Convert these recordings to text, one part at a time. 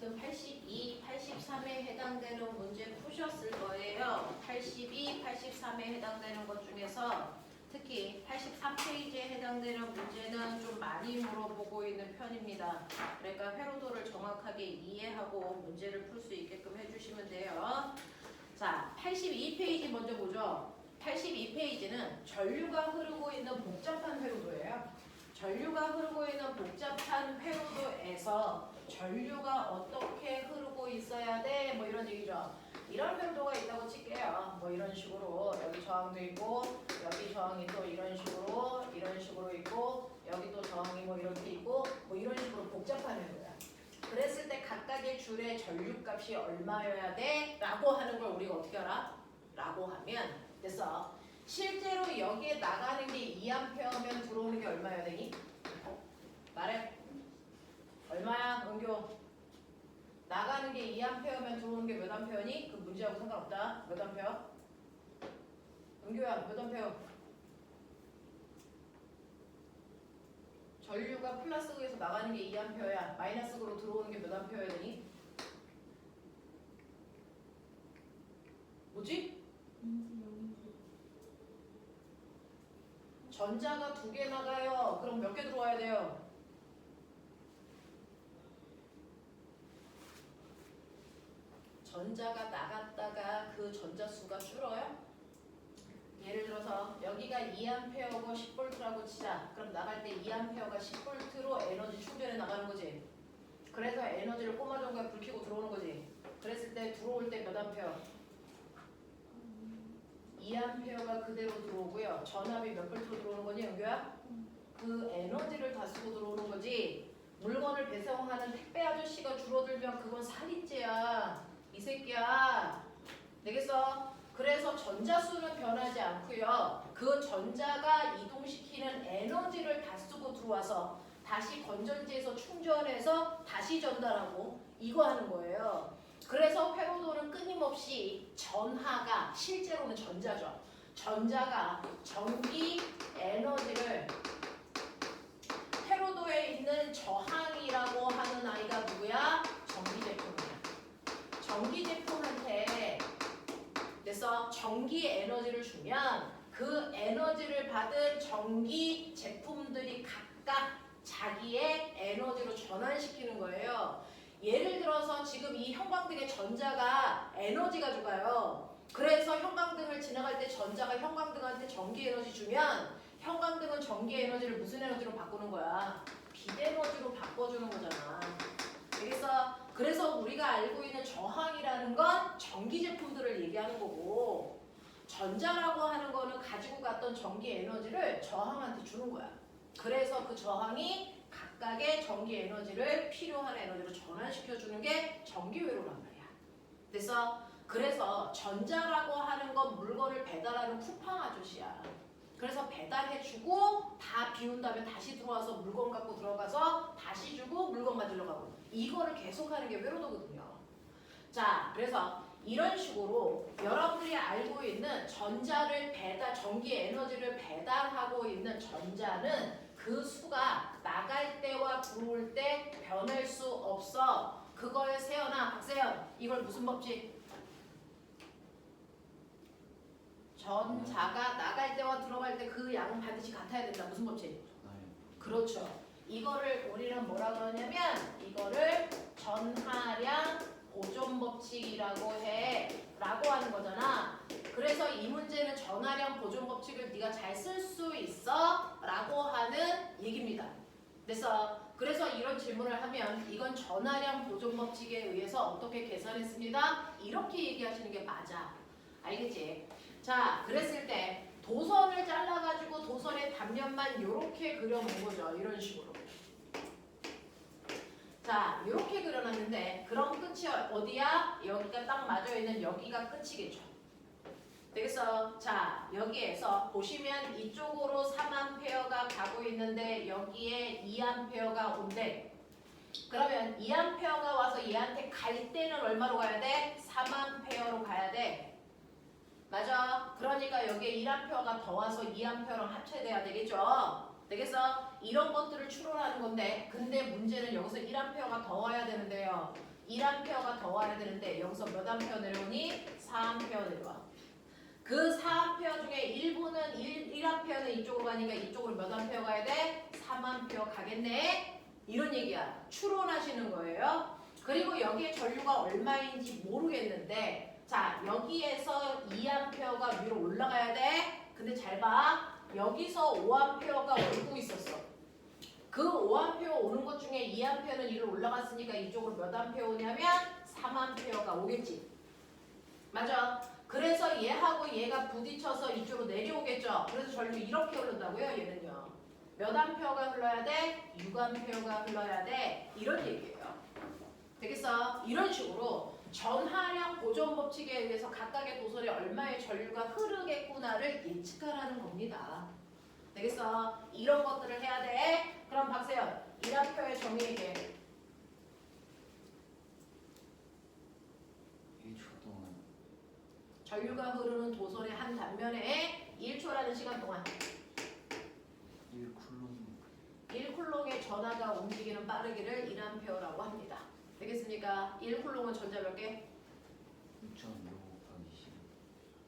지금 82, 83에 해당되는 문제 푸셨을 거예요. 82, 83에 해당되는 것 중에서 특히 83페이지에 해당되는 문제는 좀 많이 물어보고 있는 편입니다. 그러니까 회로도를 정확하게 이해하고 문제를 풀 수 있게끔 해주시면 돼요. 자, 82페이지 먼저 보죠. 82페이지는 전류가 흐르고 있는 복잡한 회로도예요. 전류가 흐르고 있는 복잡한 회로도에서 전류가 어떻게 흐르고 있어야 돼? 뭐 이런 얘기죠. 이런 회로도가 있다고 칠게요. 뭐 이런 식으로 여기 저항도 있고 여기 저항이 또 이런 식으로 있고 여기 또 저항이 뭐 이렇게 있고 뭐 이런 식으로 복잡한 회로도야. 그랬을 때 각각의 줄의 전류값이 얼마여야 돼? 라고 하는 걸 우리가 어떻게 알아? 라고 하면 됐어. 실제로 여기에 나가는 게 2A면 들어오는 게 얼마여야 되니? 말해. 얼마야, 은교? 나가는 게 2A면 들어오는 게 몇 A니? 그 문제하고 상관없다. 몇 A? 은교야, 몇 A? 전류가 플러스에서 나가는 게 2A야. 마이너스로 들어오는 게 몇 A여야 되니? 뭐지? 전자가 2개 나가요. 그럼 몇 개 들어와야 돼요? 전자가 나갔다가 그 전자 수가 줄어요? 예를 들어서 여기가 2A고 10V라고 치자. 그럼 나갈 때 2A가 10V로 에너지 충전해 나가는 거지. 그래서 에너지를 꽂아준 거야. 불 켜고 들어오는 거지. 그랬을 때 들어올 때 몇 암페어? 2A가 그대로 들어오고요. 전압이 몇 볼트로 들어오는 거니, 은교야? 그 에너지를 다 쓰고 들어오는 거지. 물건을 배송하는 택배 아저씨가 줄어들면 그건 살인죄야. 이 새끼야. 되겠어? 그래서 전자수는 변하지 않고요. 그 전자가 이동시키는 에너지를 다 쓰고 들어와서 다시 건전지에서 충전해서 다시 전달하고 이거 하는 거예요. 그래서 회로도는 끊임없이 전하가 실제로는 전자죠. 전자가 전기 에너지를 회로도에 있는 저항이라고 하는 아이가 누구야? 전기 제품이야. 전기 제품한테 그래서 전기 에너지를 주면 그 에너지를 받은 전기 제품들이 각각 자기의 에너지로 전환시키는 거예요. 예를 들어서 지금 이 형광등의 전자가 에너지가 죽어요. 그래서 형광등을 지나갈 때 전자가 형광등한테 전기 에너지 주면 형광등은 전기 에너지를 무슨 에너지로 바꾸는 거야? 빛 에너지로 바꿔주는 거잖아. 그래서 우리가 알고 있는 저항이라는 건 전기 제품들을 얘기하는 거고 전자라고 하는 거는 가지고 갔던 전기 에너지를 저항한테 주는 거야. 그래서 그 저항이 각각의 전기 에너지를 필요한 에너지로 전환시켜주는 게 전기회로란 말이야. 그래서 전자라고 하는 건 물건을 배달하는 쿠팡 아저씨야. 그래서 배달해주고 다 비운 다음에 다시 들어와서 물건 갖고 들어가서 다시 주고 물건 가지러 가고 이거를 계속하는 게 회로도거든요. 자, 그래서 이런 식으로 여러분들이 알고 있는 전기 에너지를 배달하고 있는 전자는 그 수가 나갈 때와 들어올 때 변할 수 없어. 그걸 세연아, 박세연, 이걸 무슨 법칙? 전자가 나갈 때와 들어갈 때 그 양은 반드시 같아야 된다. 무슨 법칙? 그렇죠. 이거를 우리는 뭐라고 하냐면 이거를 전하량 보존 법칙이라고 해 라고 하는 거잖아. 그래서 이 문제는 전하량 보존 법칙을 네가 잘 쓸 수 있어 라고 하는 얘기입니다. 그래서 이런 질문을 하면 이건 전하량 보존 법칙에 의해서 어떻게 계산했습니다. 이렇게 얘기하시는 게 맞아. 알겠지? 자, 그랬을 때 도선을 잘라가지고 도선의 단면만 이렇게 그려놓은 거죠. 이런 식으로. 자, 이렇게 그려놨는데 그럼 끝이 어디야? 여기가 딱 맞아있는 여기가 끝이겠죠. 되겠어? 자, 여기에서 보시면 이쪽으로 3A가 가고 있는데 여기에 2A가 온대. 그러면 2A가 와서 얘한테 갈 때는 얼마로 가야 돼? 3A로 가야 돼. 맞아. 그러니까 여기에 1A가 더 와서 2A랑 합쳐야 되겠죠. 되겠어? 이런 것들을 추론하는 건데 근데 문제는 여기서 1A가 더 와야 되는데요. 1A가 더 와야 되는데 여기서 몇 암페어 내려오니? 4A 내려와. 그 4A 중에 일부는 1A는 이쪽으로 가니까 이쪽으로 몇 암페어 가야 돼? 3A 가겠네? 이런 얘기야. 추론하시는 거예요. 그리고 여기에 전류가 얼마인지 모르겠는데 자 여기에서 2A가 위로 올라가야 돼. 근데 잘 봐. 여기서 5A가 오고 있었어. 그 5A 오는 것 중에 2A는 위로 올라갔으니까 이쪽으로 몇 A 오냐면 3A가 오겠지. 맞아. 그래서 얘하고 얘가 부딪혀서 이쪽으로 내려오겠죠. 그래서 전류 이렇게 흐른다고요. 얘는요. 몇 A가 흘러야 돼? 6A가 흘러야 돼. 이런 얘기예요. 되겠어? 이런 식으로 전하량 보존 법칙에 의해서 각각의 도설에 얼마의 전류가 흐르겠구나를 예측하라는 겁니다. 되겠어? 이런 것들을 해야 돼. 그럼 박세현, 1A의 정의 얘기해. 1초 동안 전류가 흐르는 도설의 한 단면에 1초라는 시간 동안 1쿨롱의 전하가 움직이는 빠르기를 1A라고 합니다. 되겠습니까? 1쿨롱은 전자 몇 개? 6.15 곱하기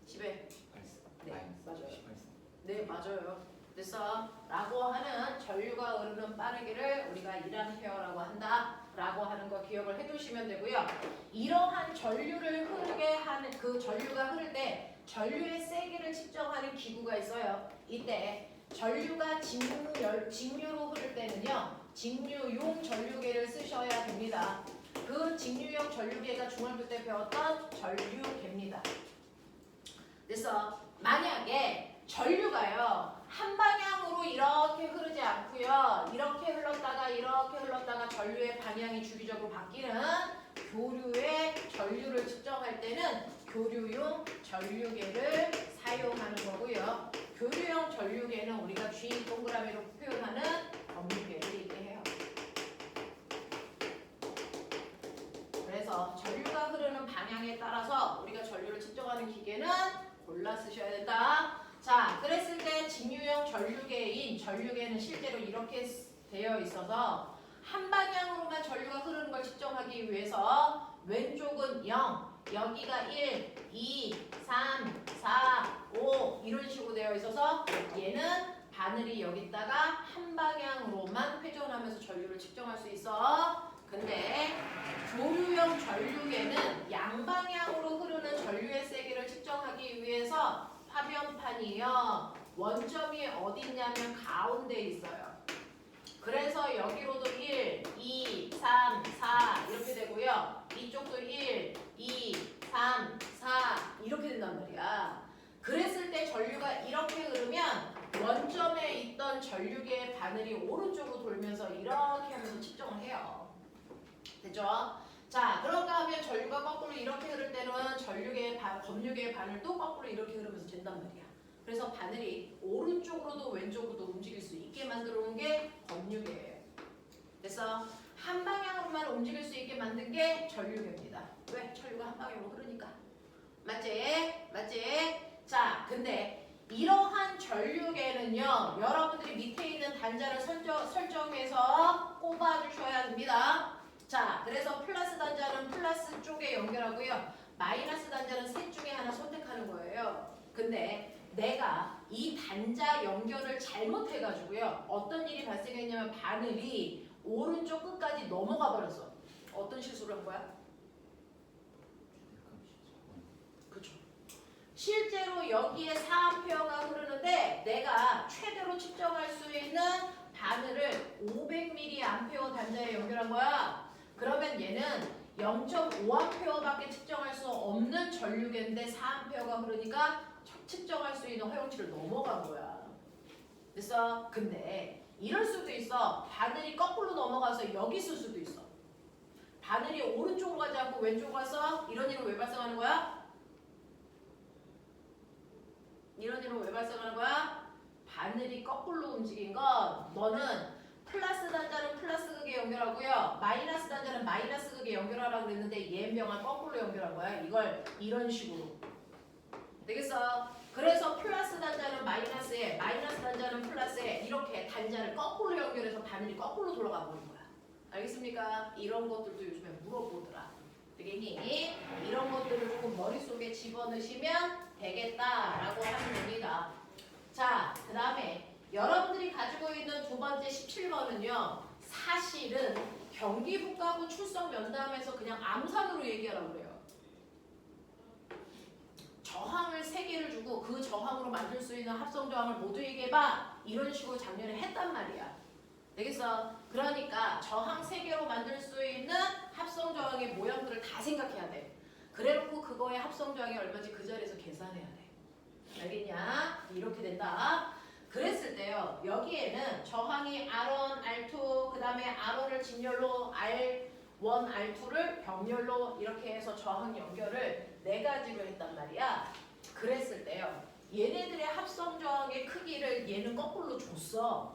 10에 18. 네, 맞아요. 18. 네, 맞아요. 그래서 라고 하는 전류가 흐르는 빠르기를 우리가 1A라고 한다 라고 하는 거 기억을 해두시면 되고요. 이러한 전류를 흐르게 하는 그 전류가 흐를 때 전류의 세기를 측정하는 기구가 있어요. 이때 전류가 직류로 흐를 때는요. 직류용 전류계를 쓰셔야 됩니다. 그 직류용 전류계가 중학교 때 배웠던 전류계입니다. 그래서 만약에 전류가요. 한 방향으로 이렇게 흐르지 않고요. 이렇게 흘렀다가 전류의 방향이 주기적으로 바뀌는 교류의 전류를 측정할 때는 교류용 전류계를 사용하는 거고요. 교류용 전류계는 우리가 G 동그라미로 표현하는 검유계를 얘기해요. 그래서 전류가 흐르는 방향에 따라서 우리가 전류를 측정하는 기계는 골라 쓰셔야 된다. 자, 그랬을 때 직류형 전류계인 전류계는 실제로 이렇게 되어 있어서 한 방향으로만 전류가 흐르는 걸 측정하기 위해서 왼쪽은 0, 여기가 1, 2, 3, 4, 5 이런 식으로 되어 있어서 얘는 바늘이 여기다가 한 방향으로만 회전하면서 전류를 측정할 수 있어. 근데 교류형 전류계는 양방향으로 흐르는 전류의 세기를 측정하기 위해서 화면판이요. 원점이 어디 있냐면 가운데 있어요. 그래서 여기로도 1, 2, 3, 4 이렇게 되고요. 이쪽도 1, 2, 3, 4 이렇게 된단 말이야. 그랬을 때 전류가 이렇게 흐르면 원점에 있던 전류계의 바늘이 오른쪽으로 돌면서 이렇게 하면서 측정을 해요. 됐죠? 자, 그런가 하면 전류가 거꾸로 이렇게 흐를 때는 검유계의 바늘도 거꾸로 이렇게 흐르면서 된단 말이야. 그래서 바늘이 오른쪽으로도 왼쪽으로도 움직일 수 있게 만들어 놓은 게 검유계예요. 그래서 한 방향으로만 움직일 수 있게 만든 게 전류계입니다. 왜? 전류가 한 방향으로 흐르니까. 맞지? 맞지? 자, 근데 이러한 전류계는요. 여러분들이 밑에 있는 단자를 설정해서 꼽아주셔야 됩니다. 자, 그래서 플러스 단자는 플러스 쪽에 연결하고요. 마이너스 단자는 셋 중에 하나 선택하는 거예요. 근데 내가 이 단자 연결을 잘못해가지고요. 어떤 일이 발생했냐면 바늘이 오른쪽 끝까지 넘어가 버렸어. 어떤 실수를 한 거야? 그렇죠. 실제로 여기에 4A가 흐르는데 내가 최대로 측정할 수 있는 바늘을 500mA 단자에 연결한 거야. 그러면 얘는 0.5A밖에 측정할 수 없는 전류계인데 4A가 흐르니까 측정할 수 있는 허용치를 넘어간 거야. 그래서 근데 이럴 수도 있어. 바늘이 거꾸로 넘어가서 여기 있을 수도 있어. 바늘이 오른쪽으로 가지 않고 왼쪽으로 가서 이런 일은 왜 발생하는 거야? 이런 일은 왜 발생하는 거야? 바늘이 거꾸로 움직인 건 너는 플러스 단자는 플러스 극에 연결하고요. 마이너스 단자는 마이너스 극에 연결하라고 그랬는데 얘명을 거꾸로 연결한 거야. 이걸 이런 식으로. 되겠어? 그래서 플러스 단자는 마이너스에, 마이너스 단자는 플러스에 이렇게 단자를 거꾸로 연결해서 바늘이 거꾸로 돌아가 버린 거야. 알겠습니까? 이런 것들도 요즘에 물어보더라. 되겠니? 이런 것들을 조금 머릿속에 집어넣으시면 되겠다라고 하는 겁니다. 자, 그 다음에 여러분들이 가지고 있는 두 번째 17번은요. 사실은 경기국가고 출석 면담에서 그냥 암산으로 얘기하라고 그래요. 저항을 3개를 주고 그 저항으로 만들 수 있는 합성 저항을 모두 얘기해봐. 이런 식으로 작년에 했단 말이야. 되겠어? 그러니까 저항 3개로 만들 수 있는 합성 저항의 모양들을 다 생각해야 돼. 그래놓고 그거의 합성 저항이 얼마인지 그 자리에서 계산해야 돼. 알겠냐? 이렇게 된다. 그랬을 때요. 여기에는 저항이 R1, R2, 그 다음에 R1을 진열로 R1, R2를 병렬로 이렇게 해서 저항 연결을 4가지로 했단 말이야. 그랬을 때요. 얘네들의 합성 저항의 크기를 얘는 거꾸로 줬어.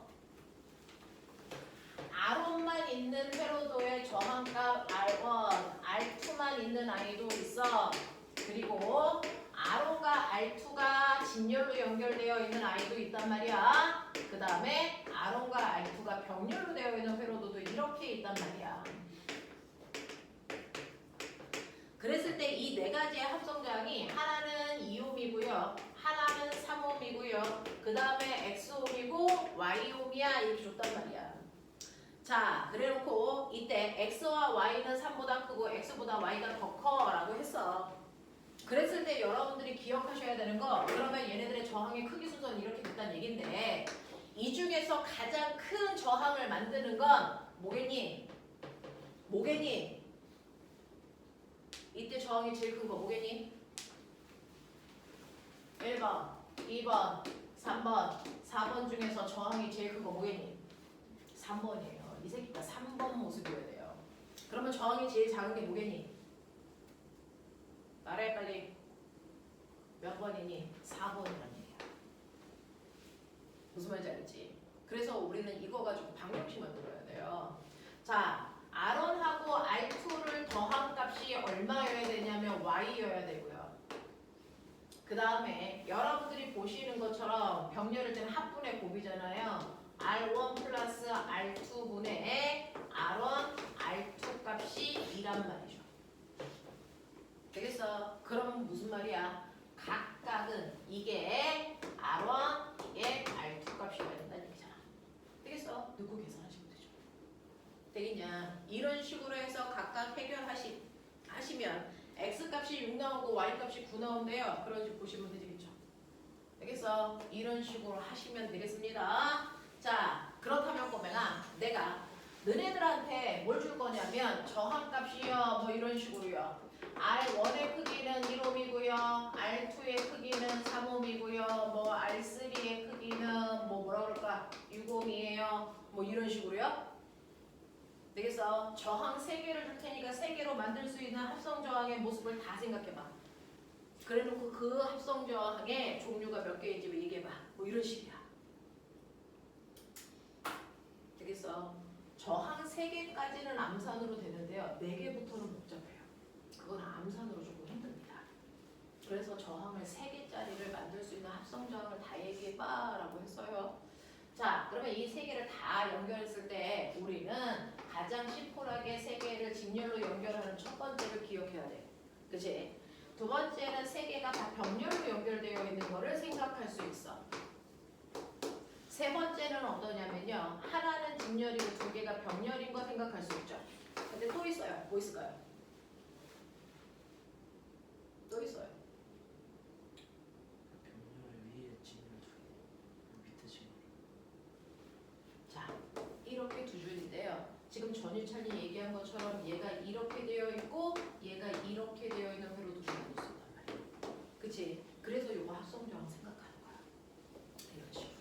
R1만 있는 회로도의 저항값 R1, R2만 있는 아이도 있어. 그리고 R1과 R2가 진열로 연결되어 있는 아이도 있단 말이야. 그 다음에 R1과 R2가 병렬로 되어 있는 회로도도 이렇게 있단 말이야. 그랬을 때 이 4가지의 합성 저항이 하나는 2옴이고요. 하나는 3옴이고요. 그 다음에 X옴이고 Y옴이야 이렇게 줬단 말이야. 자, 그래놓고 이때 X와 Y는 3보다 크고 X보다 Y가 더 커라고 했어. 그랬을 때 여러분들이 기억하셔야 되는 거, 그러면 얘네들의 저항의 크기 순서는 이렇게 됐다는 얘긴데 이 중에서 가장 큰 저항을 만드는 건 뭐겠니? 뭐겠니? 이때 저항이 제일 큰 거 뭐겠니? 1번, 2번, 3번, 4번 중에서 저항이 제일 큰 거 뭐겠니? 3번이에요. 이 새끼가 3번 모습이어야 돼요. 그러면 저항이 제일 작은 게 뭐겠니? 말해 빨리. 몇 번이니? 4번이란 얘기야. 무슨 말인지 알지? 그래서 우리는 이거 가지고 방정식 만들어야 돼요. 자, R1하고 R2를 더한 값이 얼마여야 되냐면 Y여야 되고요. 그 다음에 여러분들이 보시는 것처럼 병렬일 때는 합분의 곱이잖아요. R1 플러스 R2분의 R1, R2 값이 2란 말이죠. 되겠어? 그러면 무슨 말이야? 각각은 이게 R1, 이게 R2 값이어야 된다는 얘기잖아. 되겠어? 넣고 계산하시면 되죠. 되겠냐? 이런 식으로 해서 각각 해결하시면 X값이 6 나오고 Y값이 9 나온대요. 그런 식으로 보시면 되겠죠. 되겠어? 이런 식으로 하시면 되겠습니다. 자, 그렇다면 꼬맹아, 내가 너네들한테 뭘 줄 거냐면 저항값이요, 뭐 이런 식으로요. R1의 크기는 1옴이고요. R2의 크기는 3옴이고요. 뭐 R3의 크기는 뭐라 그럴까? 6옴이에요. 뭐 이런 식으로요. 되겠어? 저항 3개를 줄 테니까 3개로 만들 수 있는 합성 저항의 모습을 다 생각해봐. 그래놓고 그 합성 저항의 종류가 몇 개인지 얘기해봐. 뭐 이런 식이야. 되겠어? 저항 3개까지는 암산으로 되는데요. 4개부터는 복잡해요. 그건 암산으로 조금 힘듭니다. 그래서 저항을 3개짜리를 만들 수 있는 합성 저항을 다 얘기해봐 라고 했어요. 자, 그러면 이 3개를 다 연결했을 때 우리는 가장 심플하게 3개를 직렬로 연결하는 첫 번째를 기억해야 돼. 그치? 두 번째는 3개가 다 병렬로 연결되어 있는 거를 생각할 수 있어. 세 번째는 어떠냐면요. 하나는 직렬이고 2개가 병렬인 거 생각할 수 있죠. 근데 또 있어요. 뭐 있을까요? 또 있어요. 병렬 위에 진열 2개, 밑에 진열. 자, 이렇게 두 줄인데요. 지금 전유찬이 얘기한 것처럼 얘가 이렇게 되어 있고 얘가 이렇게 되어 있는 회로도 가지고 있단 말이야. 그치? 그래서 요거 합성저항 생각하는 거야. 이런 식으로.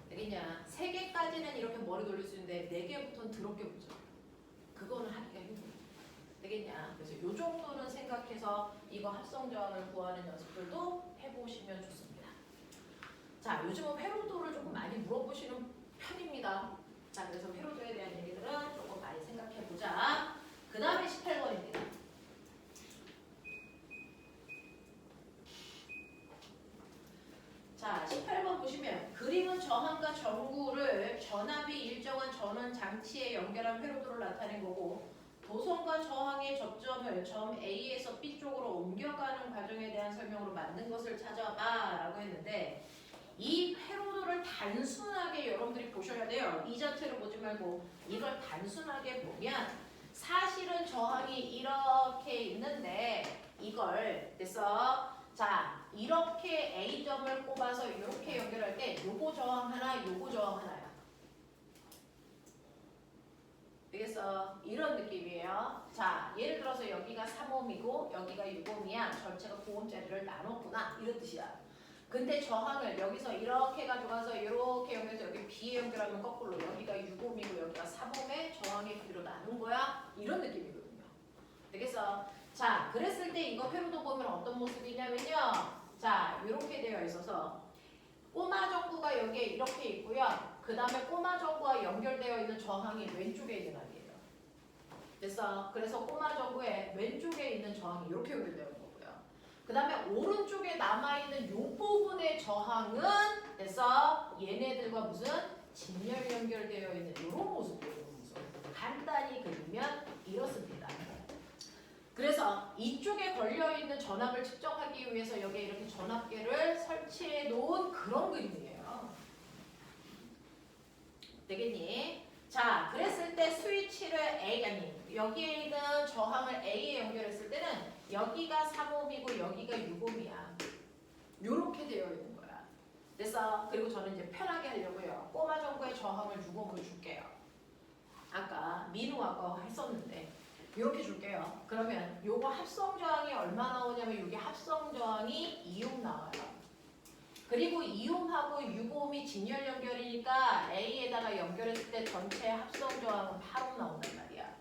되겠냐? 3개까지는 이렇게 머리 돌릴 수 있는데 4개부터는 더럽게 복잡해요. 그거는 하기가 힘들어. 되겠냐? 그래서 요 정도는 생각해서 이거 합성저항을 구하는 연습들도 해보시면 좋습니다. 자, 요즘은 회로도를 조금 많이 물어보시는 편입니다. 자, 그래서 회로도에 대한 얘기들은 조금 많이 생각해보자. 그 다음에 18번입니다. 자, 18번 보시면 그림은 저항과 전구를 전압이 일정한 전원 장치 장치에 연결한 회로도를 나타낸 거고 도선과 저항의 접점을 점 A에서 B 쪽으로 옮겨가는 과정에 대한 설명으로 만든 것을 찾아봐 라고 했는데 이 회로도를 단순하게 여러분들이 보셔야 돼요. 이 자체로 보지 말고 이걸 단순하게 보면 사실은 저항이 이렇게 있는데 이걸 그래서 자 이렇게 A점을 꼽아서 이렇게 연결할 때 요거 저항 하나 요거 저항 하나야. 알겠어? 이런 느낌이에요. 자 예를 들어서 여기가 3옴이고 여기가 6옴이야. 전체가 9옴짜리를 나눴구나 이런 뜻이야. 근데 저항을 여기서 이렇게 가져가서 이렇게 연결해서 여기 B에 연결하면 거꾸로 여기가 6옴이고 여기가 3옴에 저항의 크기로 나눈 거야. 이런 느낌이거든요. 알겠어? 자 그랬을 때 이거 회로도 보면 어떤 모습이냐면요. 자 이렇게 되어 있어서 꼬마 전구가 여기에 이렇게 있고요. 그 다음에 꼬마 전구와 연결되어 있는 저항이 왼쪽에 있는 아이예요. 됐어? 그래서 꼬마 전구의 왼쪽에 있는 저항이 이렇게 연결되어 있는 거고요. 그 다음에 오른쪽에 남아있는 이 부분의 저항은 됐어? 얘네들과 무슨 직렬 연결되어 있는 이런 모습이에요. 이런 모습. 간단히 그리면 이렇습니다. 그래서 이쪽에 걸려있는 전압을 측정하기 위해서 여기에 이렇게 전압계를 설치해 놓은 그런 그림이에요. 되겠니? 자, 그랬을 때 스위치를 A, 아니 여기에 있는 저항을 A에 연결했을 때는 여기가 3옴이고 여기가 6옴이야. 요렇게 되어 있는 거야. 됐어? 그리고 저는 이제 편하게 하려고요. 꼬마 전구의 저항을 6옴을 줄게요. 아까 민우 아까 했었는데 이렇게 줄게요. 그러면 요거 합성 저항이 얼마 나오냐면 요게 합성 저항이 2옴 나와요. 그리고 2옴하고 6옴이 직렬 연결이니까 A에다가 연결했을 때 전체 합성 저항은 8옴 나온단 말이야.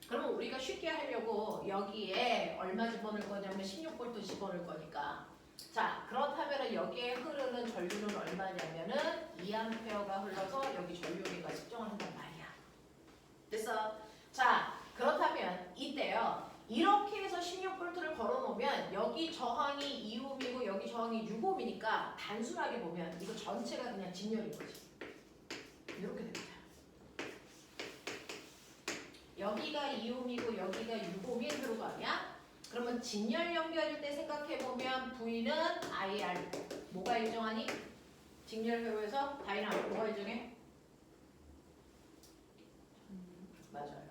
그러면 우리가 쉽게 하려고 여기에 얼마 집어넣을 거냐면 16V 집어넣을 거니까 자 그렇다면 여기에 흐르는 전류는 얼마냐면은 2A가 흘러서 여기 전류계가 측정을 한단 말이야. 됐어? 자 그렇다면 이때요. 이렇게 해서 16V를 걸어놓으면 여기 저항이 2옴이고 여기 저항이 6옴이니까 단순하게 보면 이거 전체가 그냥 직렬인 거지. 이렇게 됩니다. 여기가 2옴이고 여기가 6옴인 회로도 아니야? 그러면 직렬 연결일 때 생각해보면 V는 IR이고 뭐가 일정하니? 직렬 회로에서 다이나믹 뭐가 일정해? 맞아요.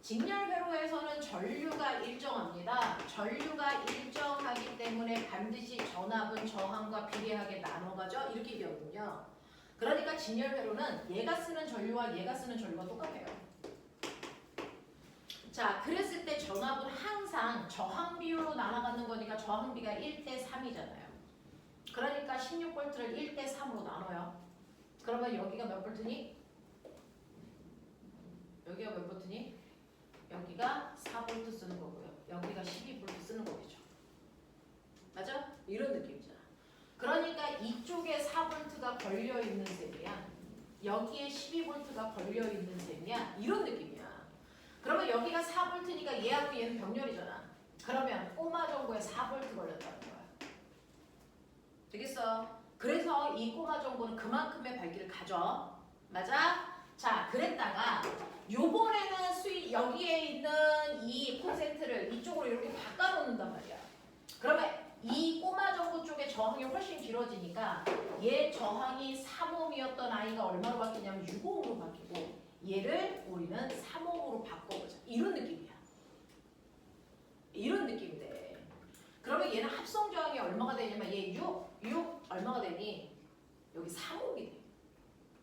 직렬 회로에서는 전류가 일정합니다. 전류가 일정하기 때문에 반드시 전압은 저항과 비례하게 나눠가죠. 이렇게 되거든요. 그러니까 직렬 회로는 얘가 쓰는 전류와 얘가 쓰는 전류가 똑같아요. 자, 그랬을 때 전압은 항상 저항 비율로 나눠가는 거니까 저항비가 1대 3이잖아요. 그러니까 16V를 1대 3으로 나눠요. 그러면 여기가 몇 볼트니? 여기가 몇 볼트니? 여기가 4V 쓰는 거고요. 여기가 12V 쓰는 거겠죠. 맞아? 이런 느낌이잖아. 그러니까 이쪽에 4V가 걸려있는 셈이야. 여기에 12V가 걸려있는 셈이야. 이런 느낌이야. 그러면 여기가 4V니까 얘하고 얘는 병렬이잖아. 그러면 꼬마 전구에 4V 걸렸다는 거야. 되겠어? 그래서 이 꼬마 전구는 그만큼의 밝기를 가져. 맞아? 자, 그랬다가 요번에는 여기에 있는 이 콘센트를 이쪽으로 이렇게 바꿔놓는단 말이야. 그러면 이 꼬마 전구 쪽에 저항이 훨씬 길어지니까 얘 저항이 3옴이었던 아이가 얼마로 바뀌냐면 6옴으로 바뀌고 얘를 우리는 3옴으로 바꿔보자. 이런 느낌이야. 이런 느낌인데 그러면 얘는 합성 저항이 얼마가 되냐면 얘 6 얼마가 되니? 여기 3옴이 돼.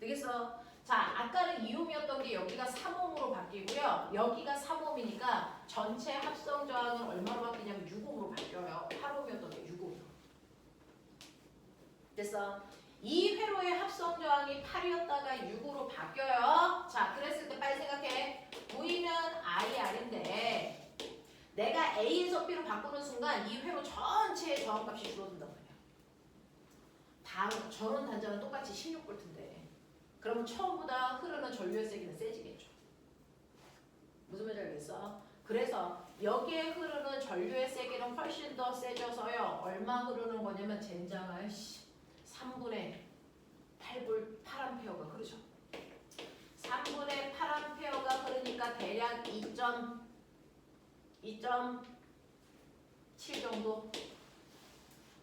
되겠어? 자, 아까는 2옴이었던 게 여기가 3옴으로 바뀌고요. 여기가 3옴이니까 전체 합성 저항은 얼마로 바뀌냐면 6옴으로 바뀌어요. 8옴이었던 게 6옴. 됐어? 이 회로의 합성 저항이 8이었다가 6으로 바뀌어요. 자, 그랬을 때 빨리 생각해. V는 IR인데 내가 A에서 B로 바꾸는 순간 이 회로 전체의 저항값이 줄어든단 말이야. 다음 전원 단자는 똑같이 16V인데 그러면 처음보다 흐르는 전류의 세기는 세지겠죠. 무슨 말인지 알겠어? 그래서 여기에 흐르는 전류의 세기는 훨씬 더 세져서요. 얼마 흐르는 거냐면 젠장할 3분의 8A 흐르죠. 3 3분의 8A가 흐르니까 대략 2.7 정도.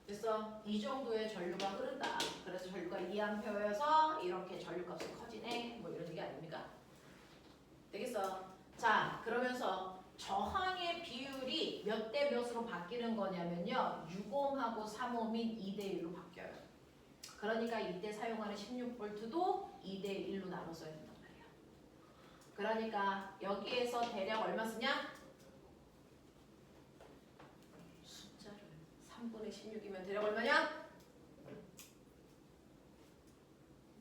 그래서 이 정도의 전류가 흐른다. 그래서 전류가 2A여서 이렇게 전류값이 커지네. 뭐 이런 얘기 아닙니까? 되겠어? 자, 그러면서 저항의 비율이 몇 대 몇으로 바뀌는 거냐면요. 60하고 35인 2대 1로 바뀌어요. 그러니까 이때 사용하는 16V도 2대 1로 나눠 써야 된단 말이야. 그러니까 여기에서 대략 얼마 쓰냐? 숫자를 3분의 16이면 대략 얼마냐?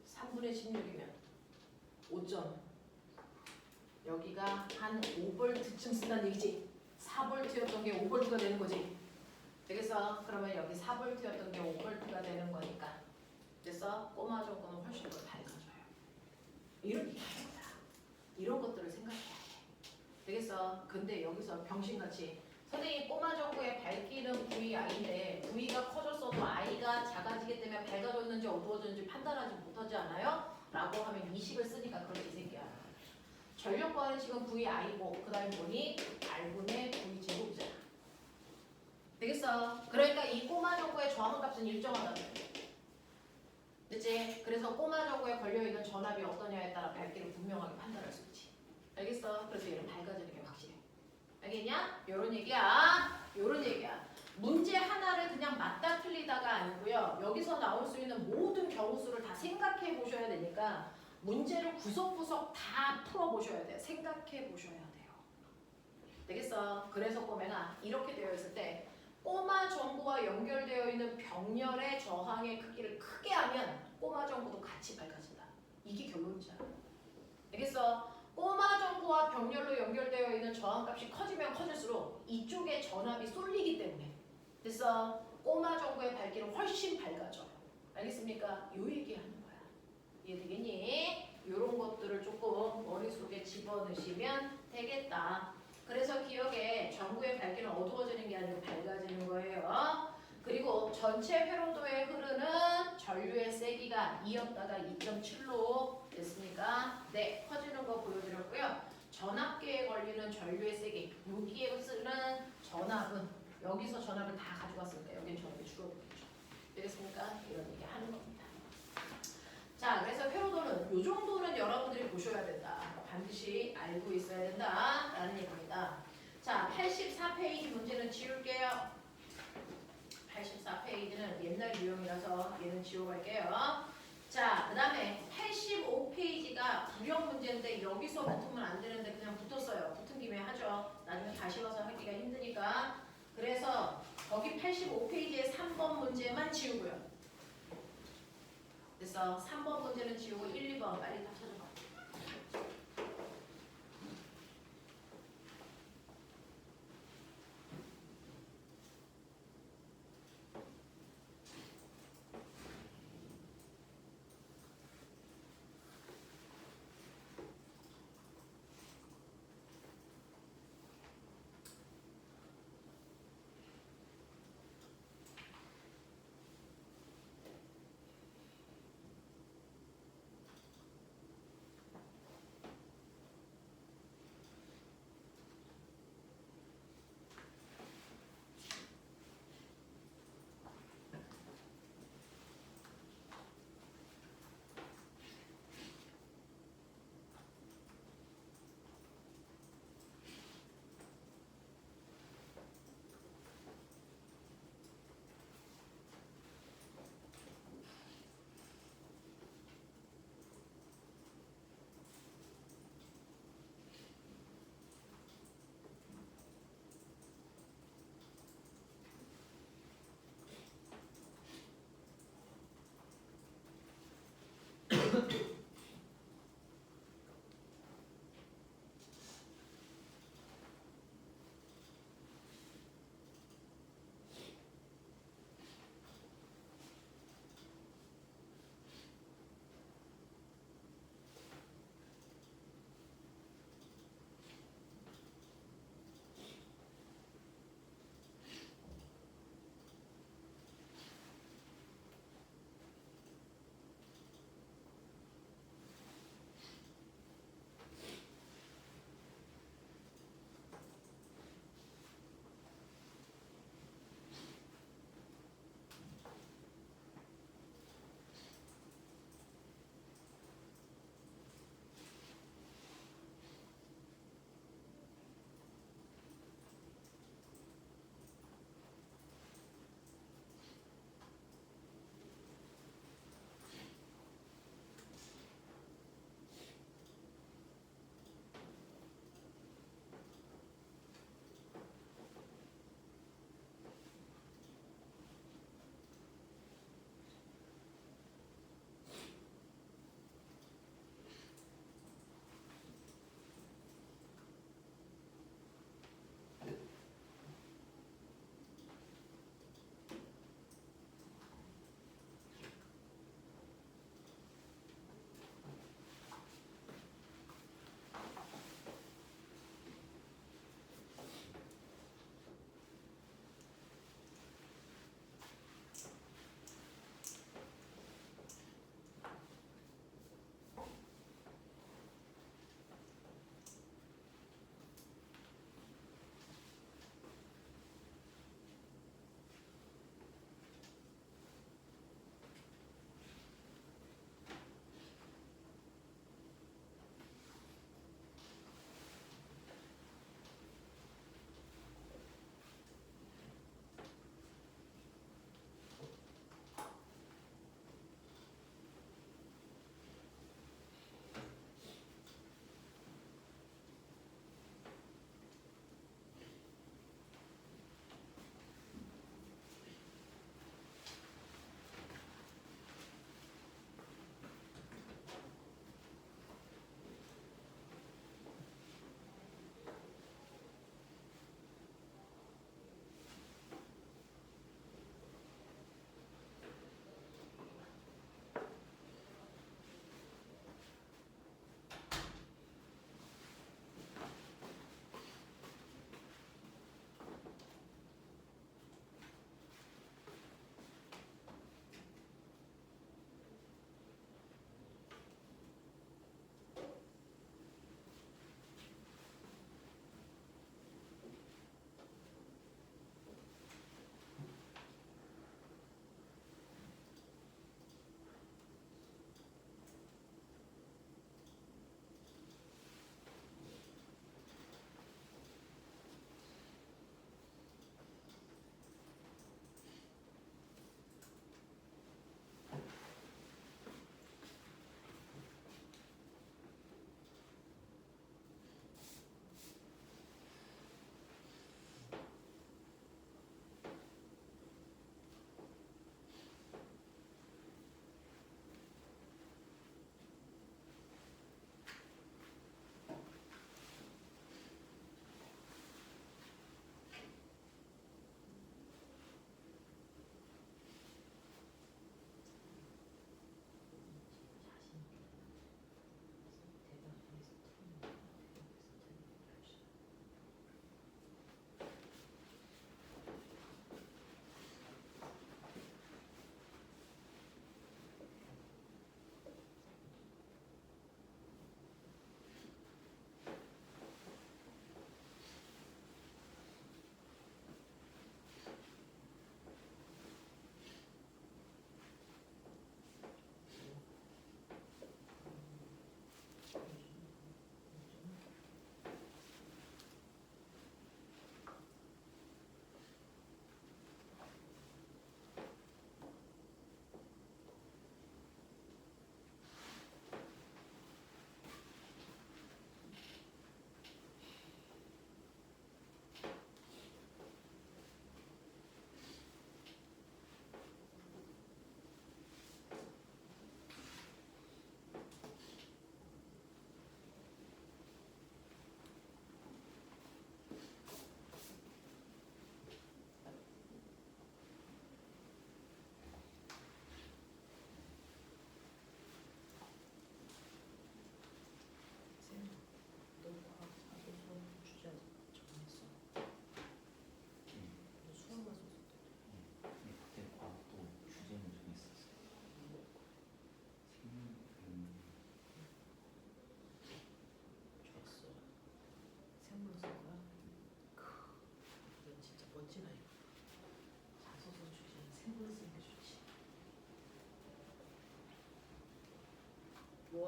3분의 16이면 5점. 여기가 한 5V쯤 쓴다는 얘기지. 4V였던 게 5V가 되는 거지. 되겠어? 그러면 여기 4V였던 게 5V가 되는 거니까. 그래서 꼬마 전구는 훨씬 더 밝아져요. 이런 얘기입니다. 이런 것들을 생각해야 돼. 되겠어? 근데 여기서 병신같이 선생님 꼬마 전구의 밝기는 VI인데 V가 커졌어도 I가 작아지기 때문에 밝아졌는지 어두워졌는지 판단하지 못하지 않아요? 라고 하면 이 식을 쓰니까 그렇게 생겨요. 전력 구하는 식은 VI고 그 다음에 뭐니? R분의 V제곱이잖아. 되겠어? 그러니까 이 꼬마 전구의 저항값은 일정하다는 거야. 됐지? 그래서 꼬마 전구에 걸려있는 전압이 어떠냐에 따라 밝기를 분명하게 판단할 수 있지. 알겠어? 그래서 얘는 밝아지는 게 확실해. 알겠냐? 요런 얘기야. 요런 얘기야. 문제 하나를 그냥 맞다 틀리다가 아니고요. 여기서 나올 수 있는 모든 경우수를 다 생각해 보셔야 되니까 문제를 구석구석 다 풀어보셔야 돼요. 생각해 보셔야 돼요. 되겠어? 그래서 꼬맹아 이렇게 되어 있을 때 꼬마 전구와 연결되어 있는 병렬의 저항의 크기를 크게 하면 꼬마 전구도 같이 밝아진다. 이게 결론이잖아. 알겠어? 꼬마 전구와 병렬로 연결되어 있는 저항값이 커지면 커질수록 이쪽에 전압이 쏠리기 때문에 됐어? 꼬마 전구의 밝기는 훨씬 밝아져요. 알겠습니까? 요 얘기하는 거야. 이해되겠니? 이런 것들을 조금 머릿속에 집어넣으시면 되겠다. 그래서 기억에 전구의 밝기는 어두워지는 게 아니고 밝아지는 거예요. 그리고 전체 회로도에 흐르는 전류의 세기가 2였다가 2.7로 됐습니까? 네, 커지는 거 보여드렸고요. 전압계에 걸리는 전류의 세기, 여기에 쓰는 전압은 여기서 전압을 다 가져갔으니까 여기는 전압이 줄어들겠죠. 되겠습니까? 이런 얘기 하는 겁니다. 자, 그래서 회로도는 이 정도는 여러분들이 보셔야 된다. 반드시 알고 있어야 된다라는 얘기입니다. 자, 84페이지 문제는 지울게요. 84페이지는 옛날 유형이라서 얘는 지워갈게요. 자, 그 다음에 85페이지가 구형 문제인데 여기서 붙으면 안 되는데 그냥 붙었어요. 붙은 김에 하죠. 나중에 다시 와서 하기가 힘드니까. 그래서 거기 85페이지에 3번 문제만 지우고요. 그래서 3번 문제는 지우고 1, 2번 빨리 다 찾아봐.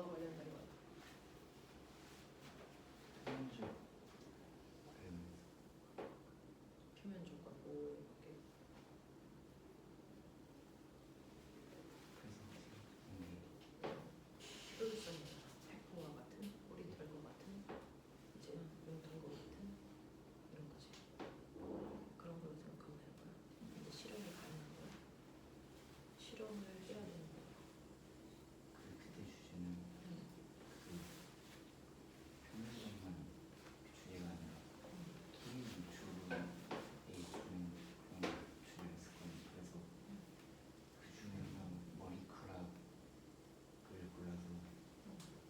뭐가 관련된 거야? 현주 표면 조건 뭐 이렇게 효율성 백보와 같은 우리 별거 같은 이제 용돈거 같은 이런 거지. 그런 걸로 생각하면 될 거야. 근데 실험이 가능한 거야. 실험을 해야 되는 거야. 그때 주제는 그 표면적만 주제가 아니라 기능 주에 주는 그런 주제가 있었거든요. 그래서 그 중에서 머리카락을 골라서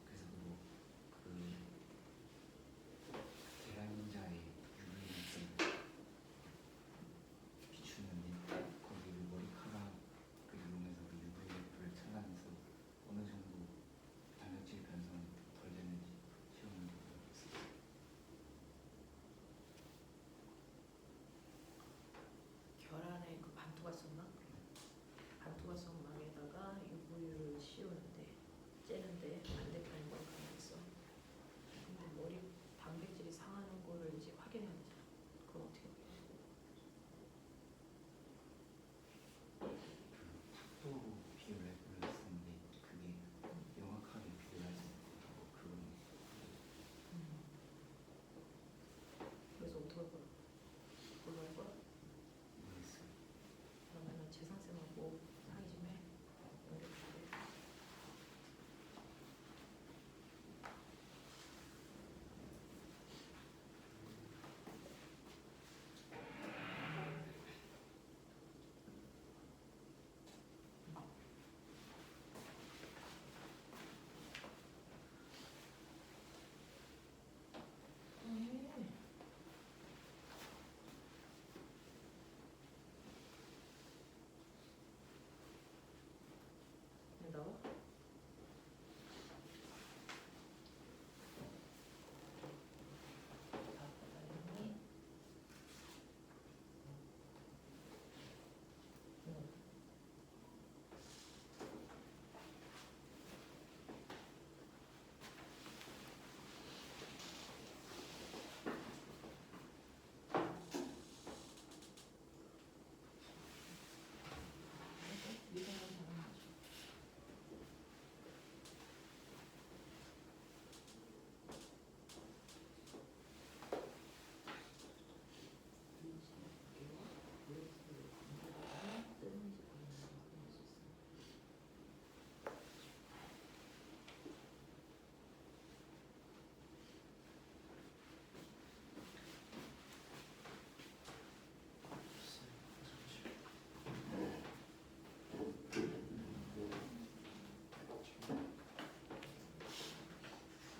그래서 그 계란자의 유분을 비추는데 거기 그 머리카락을 이용해서 그 유분을 차단해서 어느 정도 단백질 변성이 덜 되는지 시험을 해봤어요. 결안에 그 반투과성막, 반투과성막에다가 UV를 씌우는데 째는데 반대편인 걸 가만있어. 근데 머리 단백질이 상하는 거를 이제 확인해야 되잖아. 그럼 어떻게 해? 속도로 비교를 해보렸었는데 그게 명확하게 비교를 할수 없고 그건 그래서 어떻게 할 거야? 그걸로 할 거야? 모르겠어요. 그러면은 재상쌤하고 상의 좀 해. 연결해줄게. 나와? 다행히. 미래는 잘하는 거죠.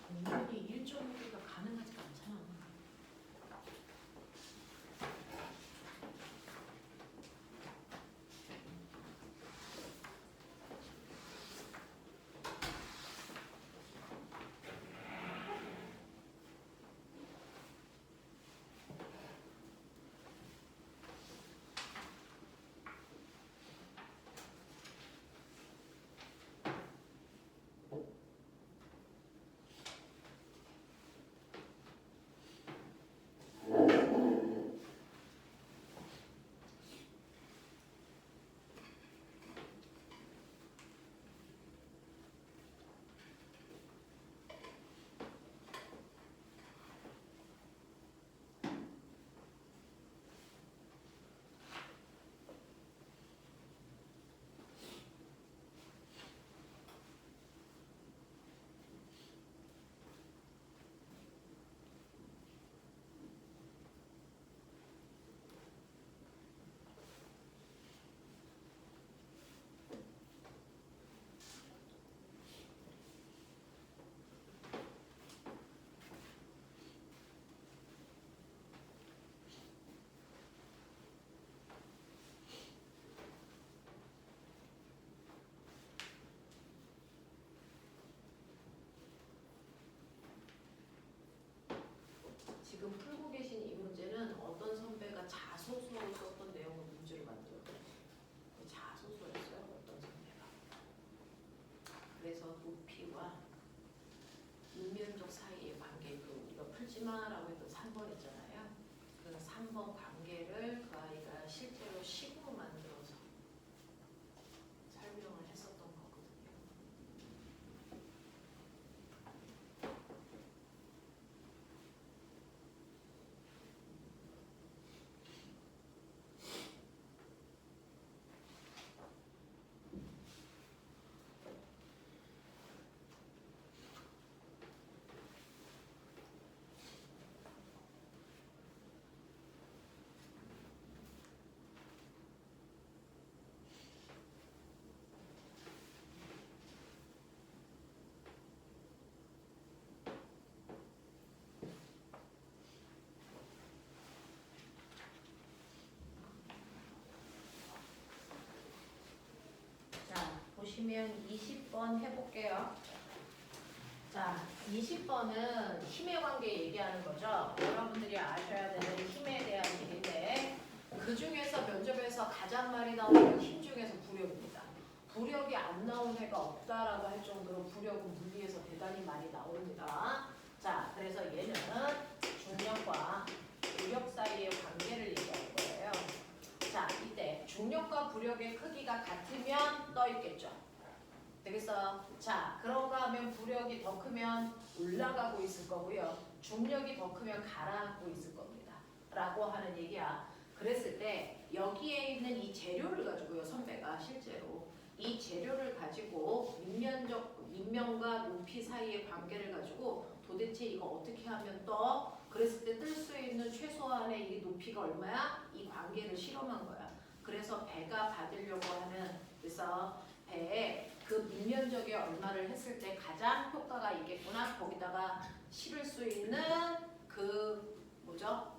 공연이 1.5개가 가능하지가 않잖아. 지금 풀고 계신 이 문제는 어떤 선배가 자소서로 썼던 내용을 문제로 만들었어요. 자소서였어요, 어떤 선배가. 그래서 높이와 한번 관계를 그 아이가 실제로 식으로 만들어서 설명을 했었던 거거든요. 자, 보시면 20번 해볼게요. 자, 20번은 힘의 관계 얘기하는 거죠. 여러분들이 아셔야 되는 힘에 대한 얘기인데 그 중에서 면접에서 가장 많이 나오는 힘 중에서 부력입니다. 부력이 안 나온 애가 없다라고 할 정도로 부력은 물리에서 대단히 많이 나옵니다. 자, 그래서 얘는 중력과 부력 사이의 관계를 얘기하는 거예요. 자, 이때 중력과 부력의 크기가 같으면 떠 있겠죠. 되겠어요? 자, 그런가 하면 부력이 더 크면 올라가고 있을 거고요. 중력이 더 크면 가라앉고 있을 겁니다. 라고 하는 얘기야. 그랬을 때 여기에 있는 이 재료를 가지고요. 선배가 실제로 이 재료를 가지고 밑면과 높이 사이의 관계를 가지고 도대체 이거 어떻게 하면 떠? 그랬을 때 뜰 수 있는 최소한의 이 높이가 얼마야? 이 관계를 실험한 거야. 그래서 배가 받으려고 하는, 그래서 배에 그 밑면적에 얼마를 했을 때 가장 효과가 있겠구나. 거기다가 실을 수 있는 그 뭐죠?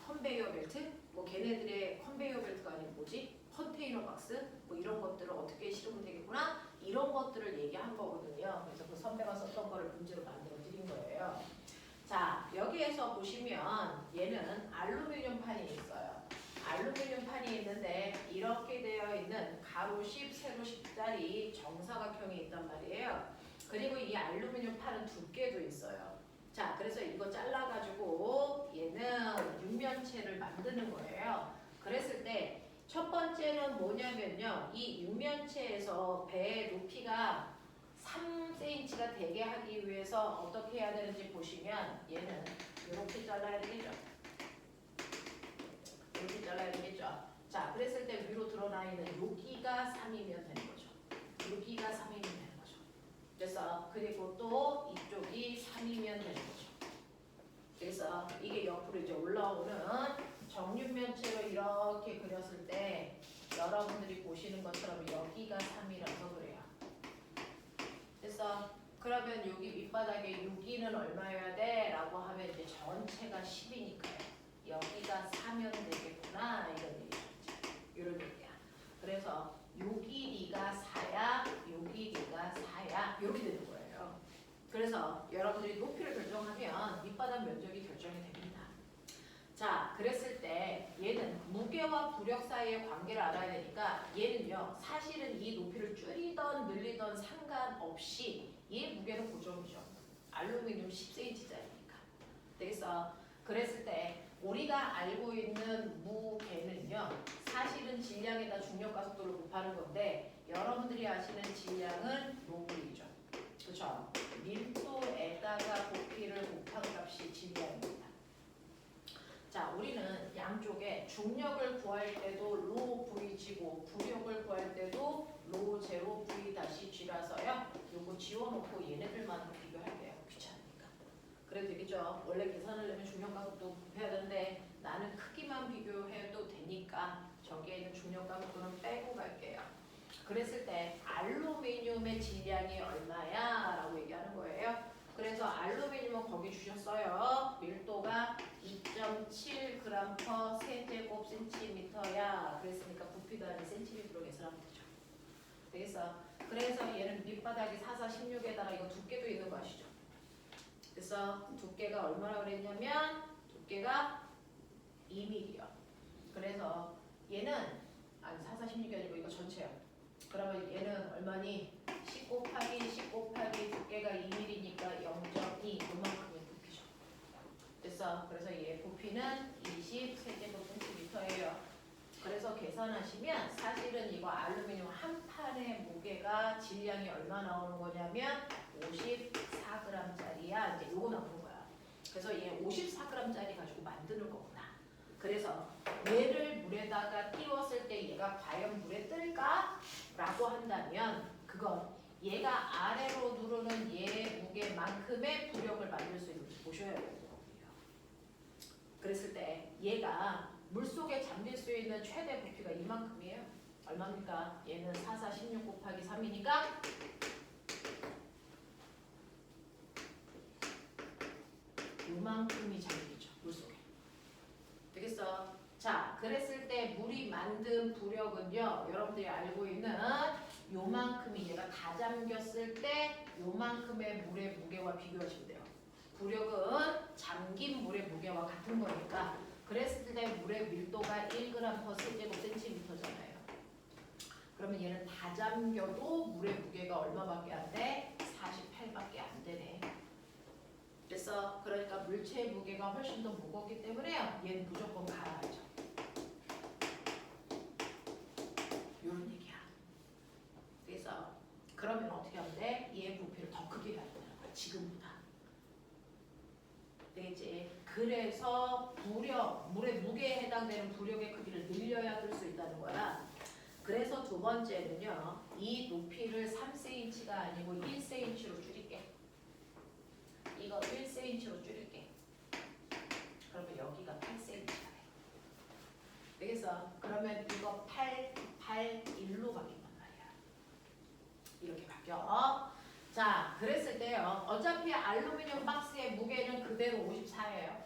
컨베이어 벨트? 뭐 걔네들의 컨베이어 벨트가 아니고 뭐지? 컨테이너 박스? 뭐 이런 것들을 어떻게 실으면 되겠구나. 이런 것들을 얘기한 거거든요. 그래서 그 선배가 썼던 거를 문제로 만들어 드린 거예요. 자, 여기에서 보시면 얘는 알루미늄 판이 있어요. 알루미늄 판이 있는데 이렇게 되어 있는 가로 10, 세로 10짜리 정사각형이 있단 말이에요. 그리고 이 알루미늄 판은 두께도 있어요. 자, 그래서 이거 잘라가지고 얘는 육면체를 만드는 거예요. 그랬을 때 첫 번째는 뭐냐면요. 이 육면체에서 배의 높이가 3cm가 되게 하기 위해서 어떻게 해야 되는지 보시면 얘는 이렇게 잘라야 되겠죠. 이렇게 잘라야 되겠죠. 자, 그랬을 때 위로 드러나 있는 여기가 3이면 되는 거죠. 여기가 3이면 되는 거죠. 그래서 그리고 또 이쪽이 3이면 되는 거죠. 그래서 이게 옆으로 이제 올라오는 정육면체로 이렇게 그렸을 때 여러분들이 보시는 것처럼 여기가 3이라서 그래요. 그래서 그러면 여기 밑바닥에 여기는 얼마여야 돼? 라고 하면 이제 전체가 10이니까요. 여기가 4면 되겠구나. 이런 얘기죠. 이런 얘기야. 그래서 요 길이가 4야, 요 길이가 4야. 이렇게 되는 거예요. 그래서 여러분들이 높이를 결정하면 밑바닥 면적이 결정이 됩니다. 자, 그랬을 때 얘는 무게와 부력 사이의 관계를 알아야 되니까 얘는요. 사실은 이 높이를 줄이던 늘리던 상관없이 얘 무게는 고정이죠. 알루미늄 10cm짜리니까. 되겠어? 그랬을 때 우리가 알고 있는 무게는요. 사실은 질량에다 중력과 속도를 곱하는 건데 여러분들이 아시는 질량은 로그이죠. 그렇죠? 밀도에다가 부피를 곱한 값이 질량입니다. 자, 우리는 양쪽에 중력을 구할 때도 로 V지고 부력을 구할 때도 로 제로 V 다시 G라서요. 요거 지워놓고 얘네들만 비교할게요. 귀찮으니까. 그래도 되겠죠. 원래 계산을 내면 중력과 속도 곱해야 되는데 나는 크기만 비교해도 되니까 저기에 있는 중력과 속도는 빼고 갈게요. 그랬을 때 알루미늄의 질량이 얼마야? 라고 얘기하는 거예요. 그래서 알루미늄은 거기 주셨어요. 밀도가 2.7g/cm². 그랬으니까 부피도 아닌 센티미터로 계산하면 되죠. 되겠어? 그래서 얘는 밑바닥이 4, 4, 16에다가 이거 두께도 있는 거 아시죠? 그래서 두께가 얼마나 그랬냐면 두께가 2mm요. 그래서 얘는 아니 4, 4, 16이 아니고 이거 전체야. 그러면 얘는 얼마니? 10 곱하기 10 곱하기 두께가 2mm니까 0.2 요만큼의 부피죠. 됐어? 그래서 얘 부피 부피는 20세제곱센티미터예요. 그래서 계산하시면 사실은 이거 알루미늄 한 판의 무게가 질량이 얼마 나오는 거냐면 54g짜리야. 이제 요거 나오는 거야. 그래서 얘 54g짜리 가지고 만드는 거구나. 그래서 얘를 물에다가 띄웠을 때 얘가 과연 물에 뜰까? 라고 한다면 그건 얘가 아래로 누르는 얘 무게만큼의 부력을 만들 수 있는지 보셔야 되는 거고요. 그랬을 때 얘가 물속에 잠길 수 있는 최대 부피가 이만큼이에요. 얼마입니까? 얘는 4, 4, 16 곱하기 3이니까 요만큼이 잠기죠. 물속에. 되겠어? 자, 그랬을 때 물이 만든 부력은요. 여러분들이 알고 있는 요만큼이 얘가 다 잠겼을 때 요만큼의 물의 무게와 비교하시면 돼요. 부력은 잠긴 물의 무게와 같은 거니까 그랬을 때 물의 밀도가 1g/세제곱센티미터잖아요. 그러면 얘는 다 잠겨도 물의 무게가 얼마밖에 안 돼? 48밖에 안 되네. 그래서 그러니까 물체의 무게가 훨씬 더 무겁기 때문에요. 얘는 무조건 가라앉죠. 요런 얘기야. 그래서 그러면 어떻게 하면 돼? 얘의 부피를 더 크게 해야 되는 거야. 지금보다. 되겠지? 그래서 부력, 물의 무게에 해당되는 부력의 크기를 늘려야 뜰 수 있다는 거야. 그래서 두 번째는요. 이 높이를 3cm가 아니고 1cm로 줄일게. 이거 1cm로 줄일게. 그러면 여기가 8cm가 돼. 되겠어? 그러면 이거 8, 1로 바뀐단 말이야. 이렇게 바뀌어. 자, 그랬을 때요. 어차피 알루미늄 박스의 무게는 그대로 54예요.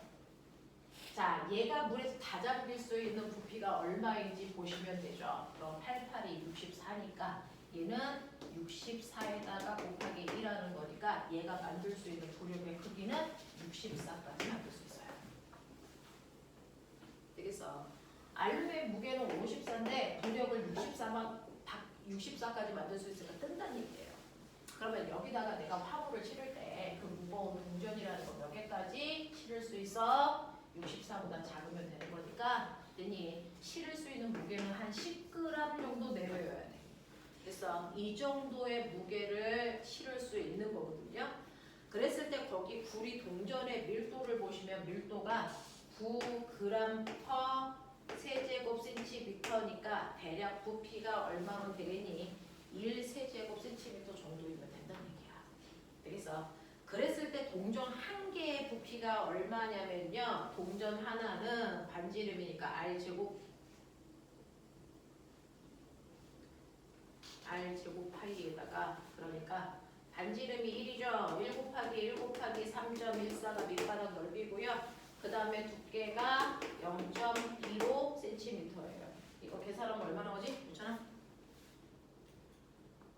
자, 얘가 물에서 다 잠길 수 있는 부피가 얼마인지 보시면 되죠. 그럼 88이 64니까 얘는 64에다가 곱하기 1하는 거니까 얘가 만들 수 있는 부력의 크기는 64까지 만들 수 있어요. 되겠어? 알루미늄 무게는 54인데 부력을 64까지 만들 수 있으니까 뜬다는 얘기예요. 그러면 여기다가 내가 화물을 실을 때 그 무거운 동전이라는 거 몇 개까지 실을 수 있어? 64보다 작으면 되는 거니까 그랬더니 실을 수 있는 무게는 한 10g 정도 내려야 돼. 그래서 이 정도의 무게를 실을 수 있는 거거든요. 그랬을 때 거기 구리 동전의 밀도를 보시면 밀도가 9g/세제곱센티미터니까 대략 부피가 얼마면 되겠니? 1세제곱센티미터 정도이면 된다는 얘기야. 되겠어? 그랬을 때 동전 한 개의 부피가 얼마냐면요. 동전 하나는 반지름이니까 R제곱 파이에다가 그러니까 반지름이 1이죠. 1 곱하기 1 곱하기 3.14가 밑바닥 넓이고요. 그 다음에 두께가 0.25cm예요. 이거 계산하면 얼마 나오지? 괜찮아?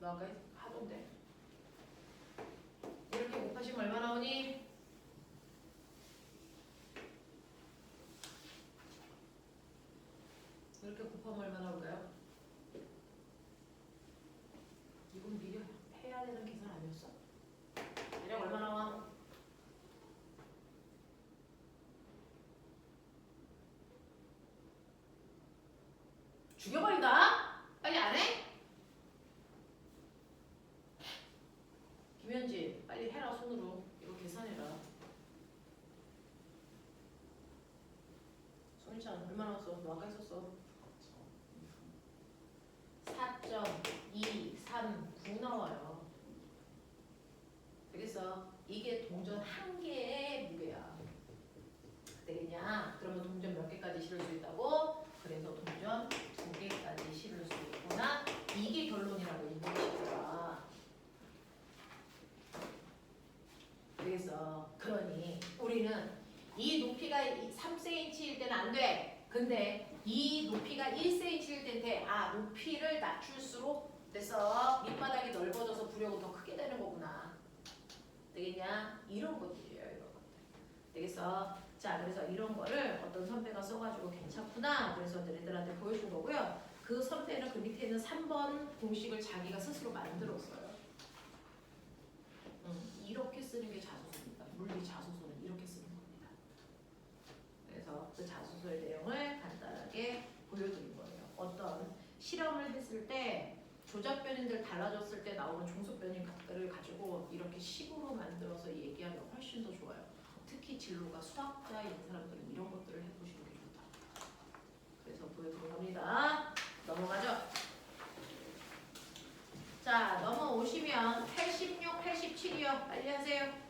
너 아까 하던데. 이렇게 곱하시면 얼마 나오니? 이렇게 곱하면 얼마 나올까요? 이건 미리 해야 되는 계산 아니었어? 대략 얼마 나와? 죽여버린다? 빨리 안 해? 김현지 빨리 해라 손으로. 이거 계산해라. 손희찬 얼마 나왔어? 너 아까 했었어. 4.239 나와요. 그래서 이게 동전 한 개의 무게야. 되겠냐? 그러면 동전 몇 개까지 실을 수 있다고? 그래서 동전 2개까지 실을 수 있구나. 이게 결론이라고 인정시켜라. 그래서 그러니 우리는 이 높이가 3cm일 때는 안 돼. 근데 이 높이가 1cm일 때는 돼. 아, 높이를 낮출수록 됐어. 밑바닥이 넓어져서 부력은 더 크게 되는 거구나. 되겠냐? 이런 것들이에요. 이런 것들. 되겠어? 자, 그래서 이런 거를 어떤 선배가 써가지고 괜찮구나. 그래서 너희들한테 보여준 거고요. 그 선배는 그 밑에 있는 3번 공식을 자기가 스스로 만들었어요. 이렇게 쓰는 게 자소서입니다. 물리 자소서는 이렇게 쓰는 겁니다. 그래서 조작 변인들 달라졌을 때 나오는 종속 변인값들을 가지고 이렇게 식으로 만들어서 얘기하면 훨씬 더 좋아요. 특히 진로가 수학자인 사람들은 이런 것들을 해보시는 게 좋다. 그래서 보여드린 겁니다. 넘어가죠. 자, 넘어오시면 86, 87이요. 빨리 하세요.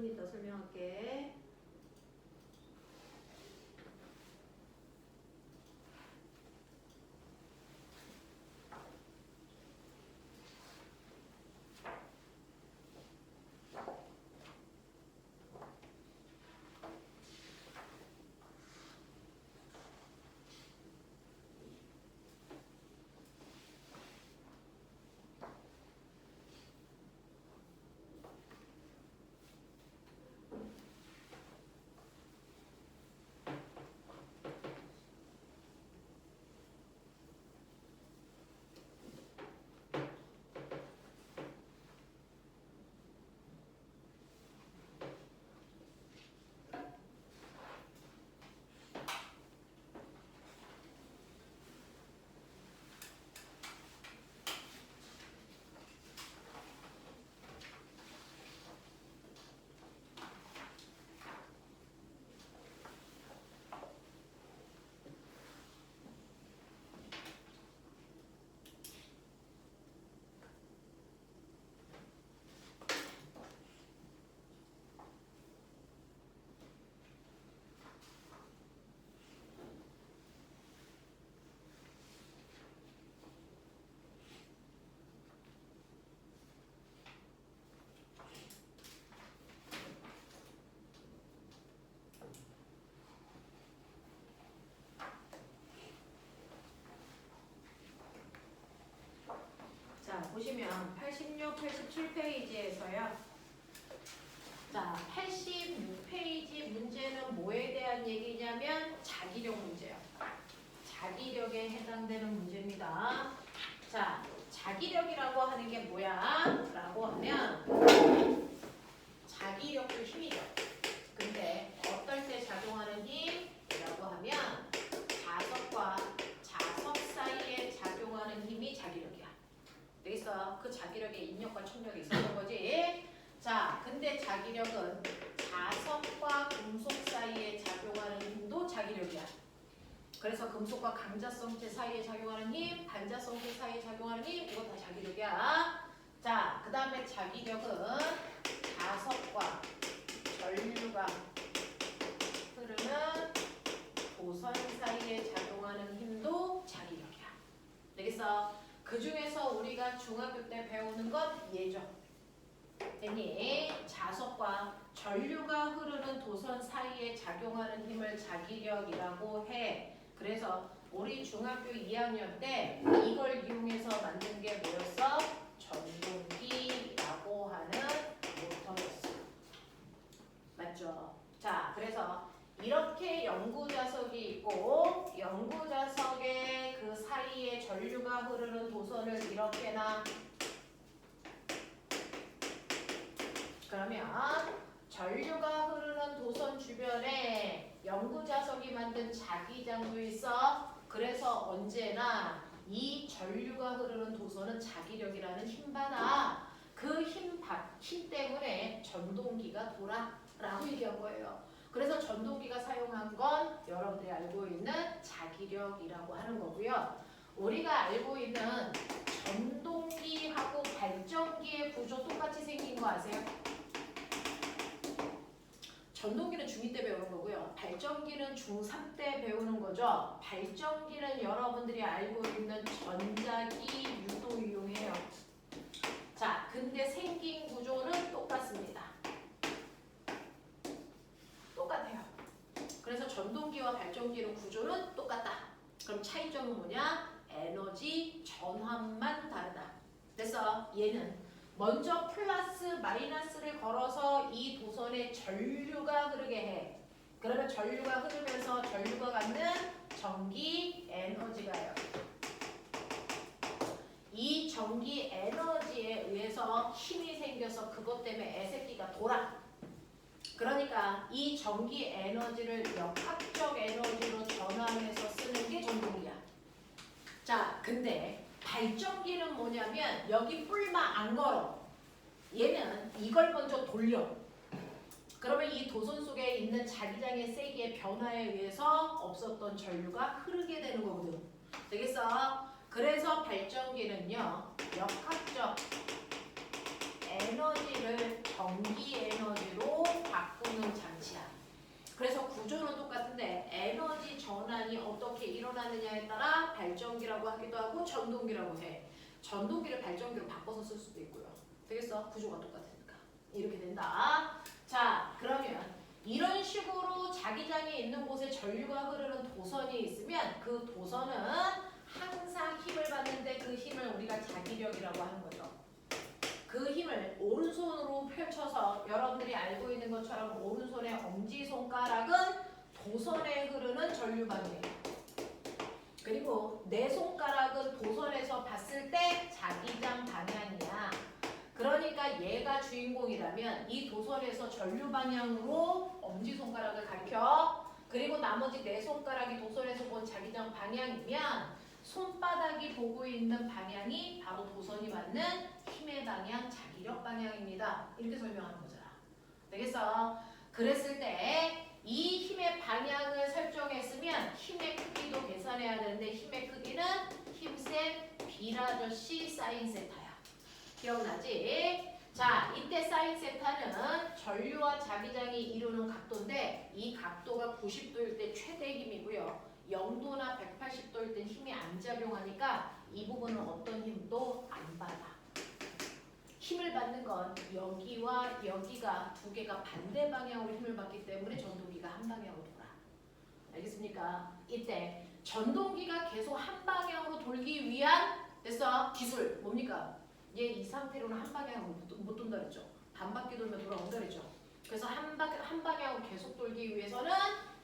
좀 이따 설명할게. 자, 보시면 86, 87페이지에서요. 자, 86페이지 문제는 뭐에 대한 얘기냐면 자기력 문제예요. 자기력에 해당되는 문제입니다. 자, 자기력이라고 하는 게 뭐야? 라고 하면 자기력도 힘이죠. 근데 어떨 때 작용하는 힘이라고 하면 자석과 자석 사이에 작용하는 힘이 자기력이야. 되겠어? 그 자기력에 인력과 촉력이 있었던 거지. 자, 근데 자기력은 자석과 금속 사이에 작용하는 힘도 자기력이야. 그래서 금속과 강자성체 사이에 작용하는 힘, 반자성체 사이에 작용하는 힘, 이거 다 자기력이야. 자, 그 다음에 자기력은 자석과 전류가 흐르는 도선 사이에 작용하는 힘도 자기력이야. 되겠어? 그 중에서 우리가 중학교 때 배우는 건 얘죠. 됐니? 자석과 전류가 흐르는 도선 사이에 작용하는 힘을 자기력이라고 해. 그래서 우리 중학교 2학년 때 이걸 이용해서 만든 게 뭐였어? 전동기라고 하는 모터였어. 맞죠? 자, 그래서 이렇게 연구자석이 있고 연구자석의 그 사이에 전류가 흐르는 도선을 이렇게나 그러면 전류가 흐르는 도선 주변에 연구자석이 만든 자기장도 있어. 그래서 언제나 이 전류가 흐르는 도선은 자기력이라는 힘받아. 그 힘 때문에 전동기가 돌아 라고 얘기한 거예요. 그래서 전동기가 사용한 건 여러분들이 알고 있는 자기력이라고 하는 거고요. 우리가 알고 있는 전동기하고 발전기의 구조 똑같이 생긴 거 아세요? 전동기는 중2 때 배우는 거고요. 발전기는 중3 때 배우는 거죠. 발전기는 여러분들이 알고 있는 전자기 유도이용이에요. 자, 근데 생긴 구조는 똑같습니다. 똑같아요. 그래서 전동기와 발전기의 구조는 똑같다. 그럼 차이점은 뭐냐? 에너지 전환만 다르다. 그래서 얘는 먼저 플러스 마이너스를 걸어서 이 도선에 전류가 흐르게 해. 그러면 전류가 흐르면서 전류가 갖는 전기 에너지가요. 이 전기 에너지에 의해서 힘이 생겨서 그것 때문에 애새끼가 돌아. 그러니까 이 전기 에너지를 역학적 에너지로 전환해서 쓰는 게 전동기야. 자, 근데 발전기는 뭐냐면 여기 뿔만 안 걸어. 얘는 이걸 먼저 돌려. 그러면 이 도선 속에 있는 자기장의 세기의 변화에 의해서 없었던 전류가 흐르게 되는 거거든. 되겠어? 그래서 발전기는요, 역학적 에너지를 전기 에너지로 일어나느냐에 따라 발전기라고 하기도 하고 전동기라고 해. 전동기를 발전기로 바꿔서 쓸 수도 있고요. 되겠어? 구조가 똑같으니까. 이렇게 된다. 자, 그러면 이런 식으로 자기장이 있는 곳에 전류가 흐르는 도선이 있으면 그 도선은 항상 힘을 받는데 그 힘을 우리가 자기력이라고 하는 거죠. 그 힘을 오른손으로 펼쳐서 여러분들이 알고 있는 것처럼 오른손의 엄지손가락은 도선에 흐르는 전류 방향이에요. 그리고 내 손가락은 도선에서 봤을 때 자기장 방향이야. 그러니까 얘가 주인공이라면 이 도선에서 전류 방향으로 엄지손가락을 가리켜. 그리고 나머지 네 손가락이 도선에서 본 자기장 방향이면 손바닥이 보고 있는 방향이 바로 도선이 맞는 힘의 방향, 자기력 방향입니다. 이렇게 설명하는 거잖아. 되겠어? 그랬을 때 이 힘의 방향을 설정했으면 힘의 크기도 계산해야 되는데 힘의 크기는 힘센 B라더시 사인 세타야. 기억나지? 자, 이때 사인 세타는 전류와 자기장이 이루는 각도인데 이 각도가 90도일 때 최대 힘이고요. 0도나 180도일 땐 힘이 안 작용하니까 이 부분은 어떤 힘도 안 받아. 힘을 받는 건 여기와 여기가 두 개가 반대 방향으로 힘을 받기 때문에 전동기가 한 방향으로 돌아. 알겠습니까? 이때 전동기가 계속 한 방향으로 돌기 위한 됐어? 기술 뭡니까? 얘 이 상태로는 한 방향으로 못 돈다 그랬죠. 반바퀴 돌면 돌아온다 그랬죠. 그래서 한 방향으로 계속 돌기 위해서는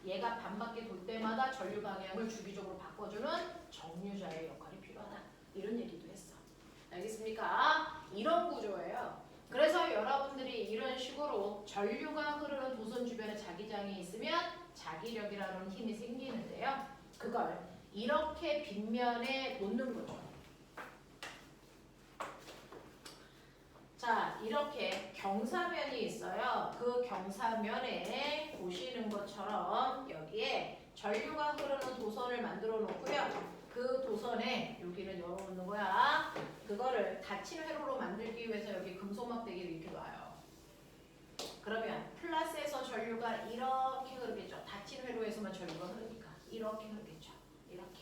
얘가 반바퀴 돌 때마다 전류 방향을 주기적으로 바꿔주는 정류자의 역할이 필요하다. 이런 얘기도 했어. 알겠습니까? 이런 구조예요. 그래서 여러분들이 이런 식으로 전류가 흐르는 도선 주변에 자기장이 있으면 자기력이라는 힘이 생기는데요. 그걸 이렇게 빗면에 놓는 거죠. 자, 이렇게 경사면이 있어요. 그 경사면에 보시는 것처럼 여기에 전류가 흐르는 도선을 만들어 놓고요. 그 도선에 여기를 열어놓는 거야. 그거를 닫힌 회로로 만들기 위해서 여기 금속 막대기를 이렇게 놔요. 그러면 플러스에서 전류가 이렇게 흐르겠죠. 닫힌 회로에서만 전류가 흐르니까 이렇게 흐르겠죠. 이렇게.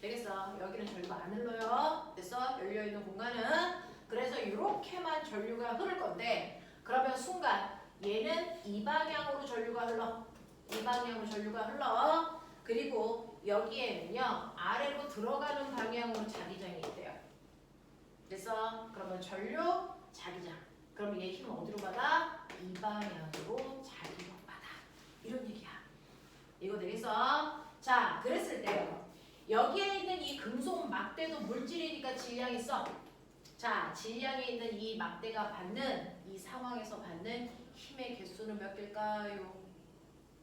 되겠어? 여기는 전류가 안 흘러요. 됐어? 열려있는 공간은. 그래서 이렇게만 전류가 흐를 건데 그러면 순간 얘는 이 방향으로 전류가 흘러. 이 방향으로 전류가 흘러. 그리고 여기에는요. 아래로 들어가는 방향으로 자기장이 있대요. 그래서 그러면 전류, 자기장. 그럼 얘 힘은 어디로 받아? 이 방향으로 자기력 받아. 이런 얘기야. 이거 되겠어? 자, 그랬을 때요. 여기에 있는 이 금속 막대도 물질이니까 질량이 있어. 자, 질량에 있는 이 막대가 받는 이 상황에서 받는 힘의 개수는 몇 개일까요?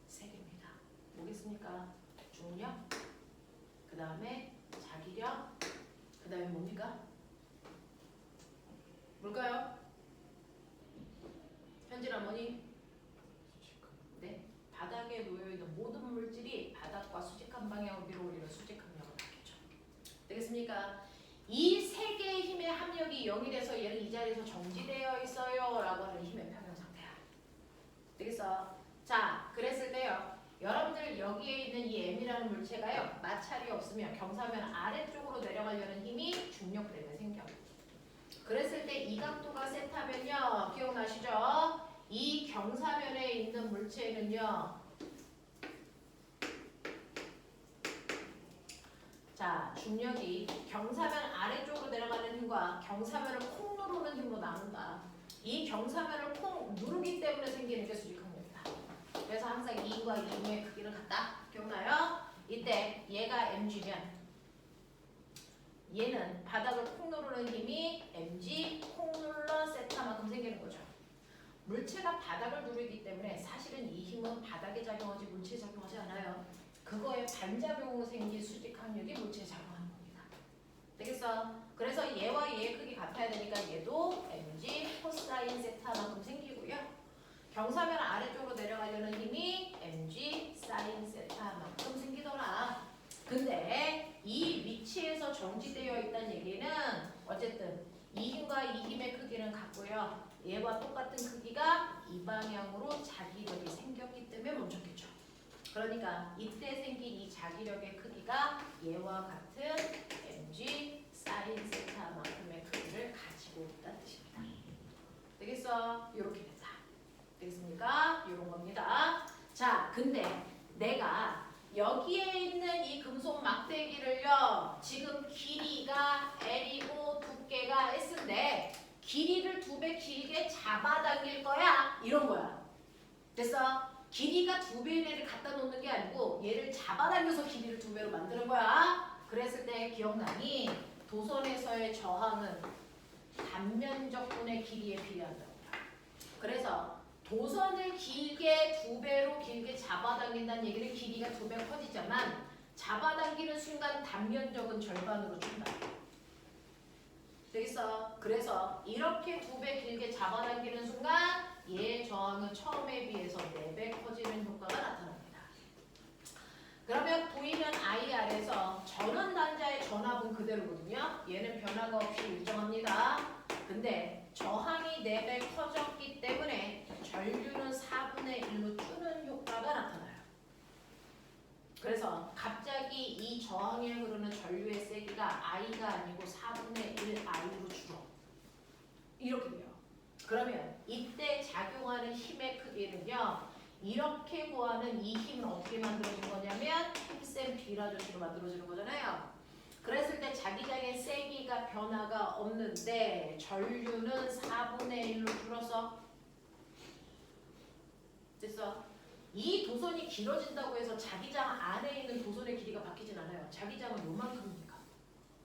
3개입니다. 뭐겠습니까? 중력, 그 다음에 자기력, 그 다음에 뭡니까? 뭘까요? 현진 어머니? 네, 바닥에 놓여있는 모든 물질이 바닥과 수직한 방향으로 밀어올리는 수직항력을 받겠죠. 되겠습니까? 이 세 개의 힘의 합력이 0이 돼서 얘는 이 자리에서 정지되어 있어요 라고 하는 힘의 평형 상태야. 되겠어? 자, 그랬을 때요. 여러분들 여기에 있는 이 M이라는 물체가요. 마찰이 없으면 경사면 아래쪽으로 내려가려는 힘이 중력 때문에 생겨. 그랬을 때 이 각도가 세타면요. 기억나시죠? 이 경사면에 있는 물체는요. 자, 중력이 경사면 아래쪽으로 내려가는 힘과 경사면을 콩 누르는 힘으로 나눈다. 이 경사면을 콩 누르기 때문에 생기는 게 수직항력이다. 그래서 항상 2과 2의 크기를 같다. 기억나요? 이때 얘가 mg면 얘는 바닥을 콩 누르는 힘이 mg 콩 눌러 세타만큼 생기는 거죠. 물체가 바닥을 누르기 때문에 사실은 이 힘은 바닥에 작용하지 물체에 작용하지 않아요. 그거에 반작용으로 생긴 수직항력이 물체에 작용하는 겁니다. 되겠어? 그래서 얘와 얘의 크기 같아야 되니까 얘도 mg 코사인 세타만큼 생기고요. 경사면 아래쪽으로 내려가려는 힘이 mg 사인 세타만큼 생기더라. 근데 이 위치에서 정지되어 있다는 얘기는 어쨌든 이 힘과 이 힘의 크기는 같고요. 얘와 똑같은 크기가 이 방향으로 자기력이 생겼기 때문에 멈췄겠죠. 그러니까 이때 생긴 이 자기력의 크기가 얘와 같은 mg 사인 세타만큼의 크기를 가지고 있다는 뜻입니다. 되겠어? 이렇게 된다. 되겠습니까? 이런 겁니다. 자, 근데 내가 여기에 있는 이 금속 막대기를요, 지금 길이가 L이고 두께가 S인데 길이를 2배 길게 잡아당길 거야. 이런 거야. 됐어? 길이가 2배인 애를 갖다 놓는 게 아니고 얘를 잡아당겨서 길이를 2배로 만드는 거야. 그랬을 때 기억나니? 도선에서의 저항은 단면적분의 길이에 비례한다고. 그래서 도선을 길게 2배로 길게 잡아당긴다는 얘기는 길이가 2배 커지지만 잡아당기는 순간 단면적은 절반으로 준다. 되겠어? 그래서 이렇게 2배 길게 잡아당기는 순간 얘 저항은 처음에 비해서 4배 커지는 효과가 나타납니다. 그러면 보이는 IR에서 전원 단자의 전압은 그대로거든요. 얘는 변화가 없이 일정합니다. 근데 저항이 4배 커졌기 때문에 전류는 4분의 1로 줄는 효과가 나타나요. 그래서 갑자기 이 저항에 흐르는 전류의 세기가 I가 아니고 4분의 1 I로 줄어. 이렇게 돼요. 그러면 이때 작용하는 힘의 크기는요. 이렇게 구하는 이 힘은 어떻게 만들어진 거냐면 힘센 비라조시로 만들어지는 거잖아요. 그랬을 때 자기장의 세기가 변화가 없는데 전류는 4분의 1로 줄어서 됐어? 이 도선이 길어진다고 해서 자기장 안에 있는 도선의 길이가 바뀌진 않아요. 자기장은 요만큼이니까.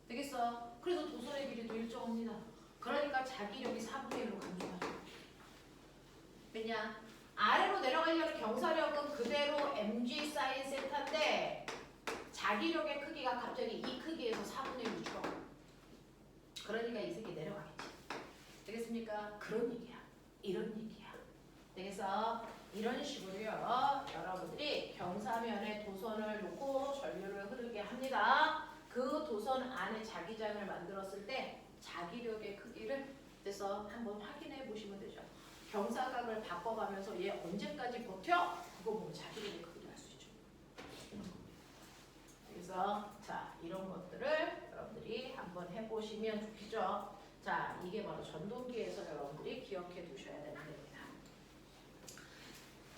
되겠어? 그래서 도선의 길이도 일정합니다. 그러니까 자기력이 4분의 1로 감소하죠. 왜냐? 아래로 내려가려는 경사력은 그대로 mg 사인 세타인데 자기력의 크기가 갑자기 이 크기에서 4분의 1로 줄어. 그러니까 이 새끼 내려가겠지. 되겠습니까? 그런 얘기야. 이런 얘기야. 되겠어? 이런 식으로요. 여러분들이 경사면에 도선을 놓고 전류를 흐르게 합니다. 그 도선 안에 자기장을 만들었을 때 자기력의 크기를 그래서 한번 확인해 보시면 되죠. 경사각을 바꿔가면서 얘 언제까지 버텨? 그거 보면 자기력의 크기를 알 수 있죠. 그래서 자 이런 것들을 여러분들이 한번 해보시면 좋겠죠. 자 이게 바로 전동기에서 여러분들이 기억해 두셔야 되는 겁니다.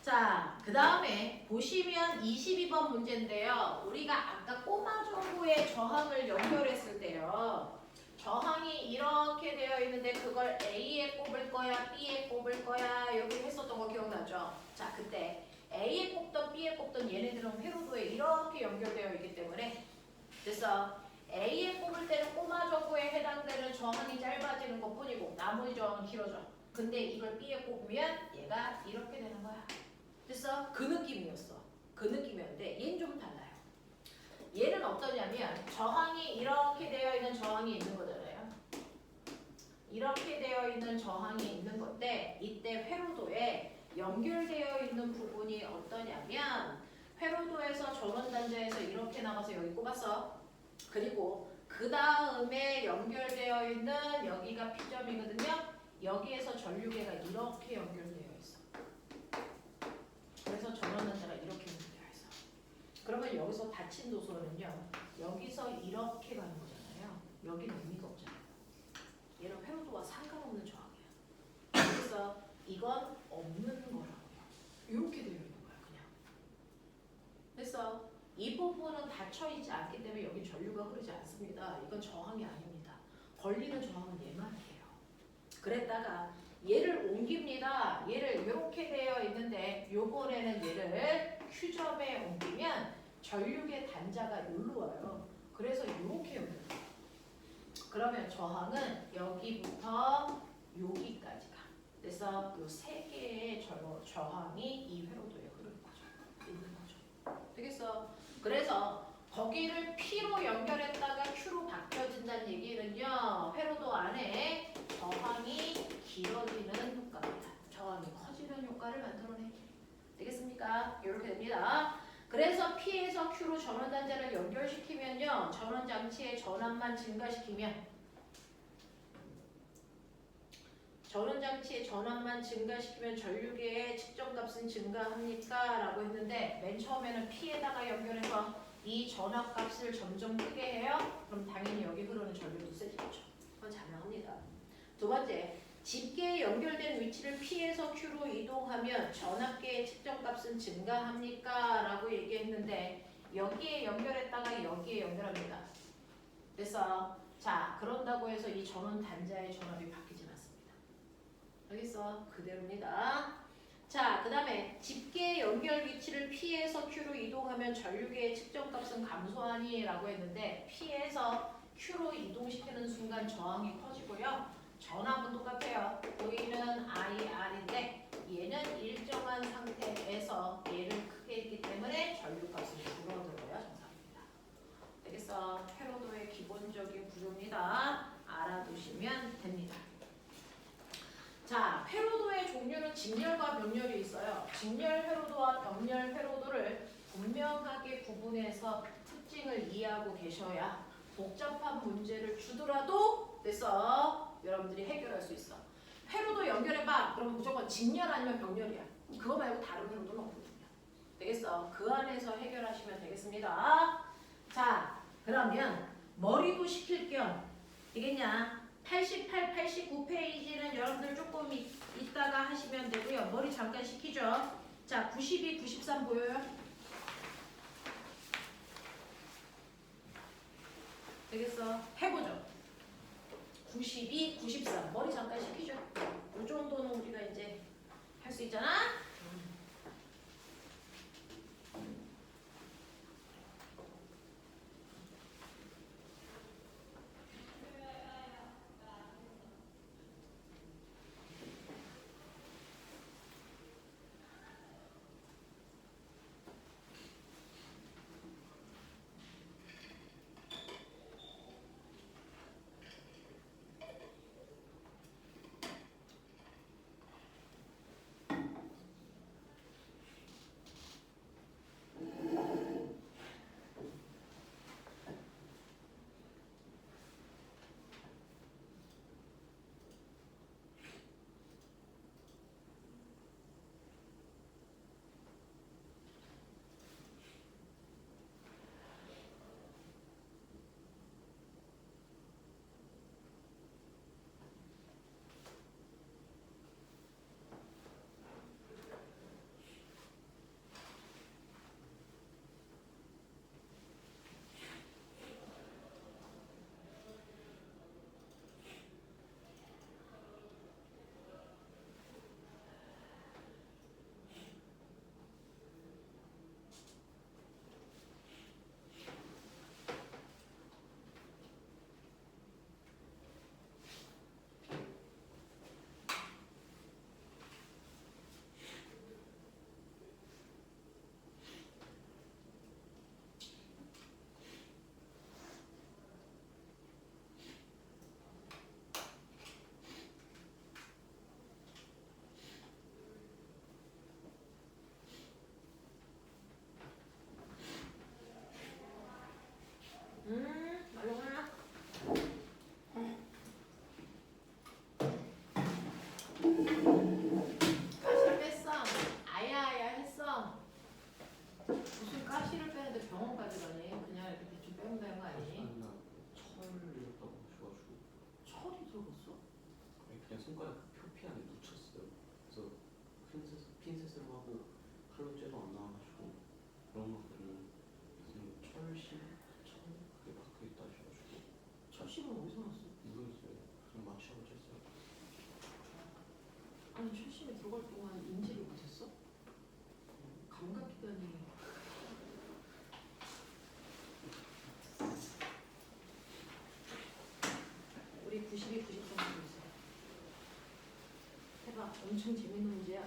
자, 그 다음에 보시면 22번 문제인데요. 우리가 아까 꼬마 정보의 저항을 연결했을 때요. 저항이 이렇게 되어 있는데 그걸 A에 꼽을 거야, B에 꼽을 거야. 여기 했었던 거 기억나죠? 자, 그때 A에 꼽던 B에 꼽던 얘네들은 회로도에 이렇게 연결되어 있기 때문에 그래서 A에 꼽을 때는 꼬마 정보에 해당되는 저항이 짧아지는 것뿐이고 나머지 저항은 길어져. 근데 이걸 B에 꼽으면 얘가 이렇게 되는 거야. 됐어? 그 느낌이었어. 그 느낌이었는데 얘는 좀 달라요. 얘는 어떠냐면 저항이 이렇게 되어 있는 저항이 있는 거잖아요. 이렇게 되어 있는 저항이 있는 건데 이때 회로도에 연결되어 있는 부분이 어떠냐면 회로도에서 전원단자에서 이렇게 나가서 여기 꼽았어. 그리고 그 다음에 연결되어 있는 여기가 P점이거든요. 여기에서 전류계가 이렇게 연결되어 있어. 그래서 전원단자가 이렇게 연결되어 있어. 그러면 여기서 닫힌 도선은요. 여기서 이렇게 가는 거잖아요. 여기는 의미가 없잖아요. 얘는 회로도와 상관없는 저항이야. 그래서 이건 없는 거라고요. 이렇게 되어 있는 거야 그냥. 그래서 이 부분은 닫혀있지 않기 때문에 여기 전류가 흐르지 않습니다. 이건 저항이 아닙니다. 걸리는 저항은 얘만이에요. 그랬다가 얘를 옮깁니다. 얘를 이렇게 되어 있는데 요번에는 얘를 Q점에 옮기면 전류계 단자가 여기로 와요. 그래서 이렇게 연결돼요. 그러면 저항은 여기부터 여기까지 가. 그래서 이 세 개의 저항이 이 회로도에 흐르는 거죠. 있는 거죠. 되겠어? 그래서 거기를 P로 연결했다가 Q로 바뀌어진다는 얘기는요. 회로도 안에 저항이 길어지는 효과입니다. 저항이 커지는 효과를 만들어내. 되겠습니까? 이렇게 됩니다. 그래서 P에서 Q로 전원단자를 연결시키면요. 전원장치의 전압만 증가시키면 전원장치의 전압만 증가시키면 전류계의 측정값은 증가합니까? 라고 했는데 맨 처음에는 P에다가 연결해서 이 전압값을 점점 크게 해요. 그럼 당연히 여기 흐르는 전류도 세지겠죠. 그건 자명합니다. 두 번째, 집게에 연결된 위치를 P에서 Q로 이동하면 전압계의 측정값은 증가합니까? 라고 얘기했는데 여기에 연결했다가 여기에 연결합니다. 그래서 자, 그런다고 해서 이 전원 단자의 전압이 바뀌진 않습니다. 알겠어? 그대로입니다. 자, 그 다음에 집게 연결 위치를 P에서 Q로 이동하면 전류계의 측정값은 감소하니? 라고 했는데 P에서 Q로 이동시키는 순간 저항이 커지고요. 전압은 똑같아요. 여기는 IR인데 얘는 일정한 상태에서 얘를 크게 했기 때문에 전류값은 줄어들어야 정상입니다. 알겠어? 패러도의 기본적인 구조입니다. 알아두시면 됩니다. 자, 회로도의 종류는 직렬과 병렬이 있어요. 직렬 회로도와 병렬 회로도를 분명하게 구분해서 특징을 이해하고 계셔야 복잡한 문제를 주더라도 됐어. 여러분들이 해결할 수 있어. 회로도 연결해봐. 그러면 무조건 직렬 아니면 병렬이야. 그거 말고 다른 회로도는 없거든요. 되겠어? 그 안에서 해결하시면 되겠습니다. 자, 그러면 머리도 시킬 겸 되겠냐? 88, 89페이지는 여러분들 조금 이따가 하시면 되고요. 머리 잠깐 식히죠. 자, 92, 93 보여요? 되겠어? 해보죠. 92, 93 머리 잠깐 식히죠. 이 정도는 우리가 이제 할 수 있잖아? 말로나. 가시 뺐어. 아야아야 했어. 무슨 가시를 빼는데 병원까지 가니? 그냥 이렇게 대충 빼면 되는 거 아니니? 아니야 철이었다고 하셔가지고 철이 들어갔어? 그냥 손가락 그 표피 안에 묻혔어요. 그래서 핀셋으로 하고 칼로째도 안 나와가지고 그런 것들은 무슨 철 그게 박혀있다 하셔가지고 철심은 어디서 났어? 모르겠어요. 그냥 마취하고 쳤어요. 아니 철심이 들어갈 동안 인지를 못했어? 감각기관이 우리 92, 93 보고 있어요. 해봐. 엄청 재밌는 문제야.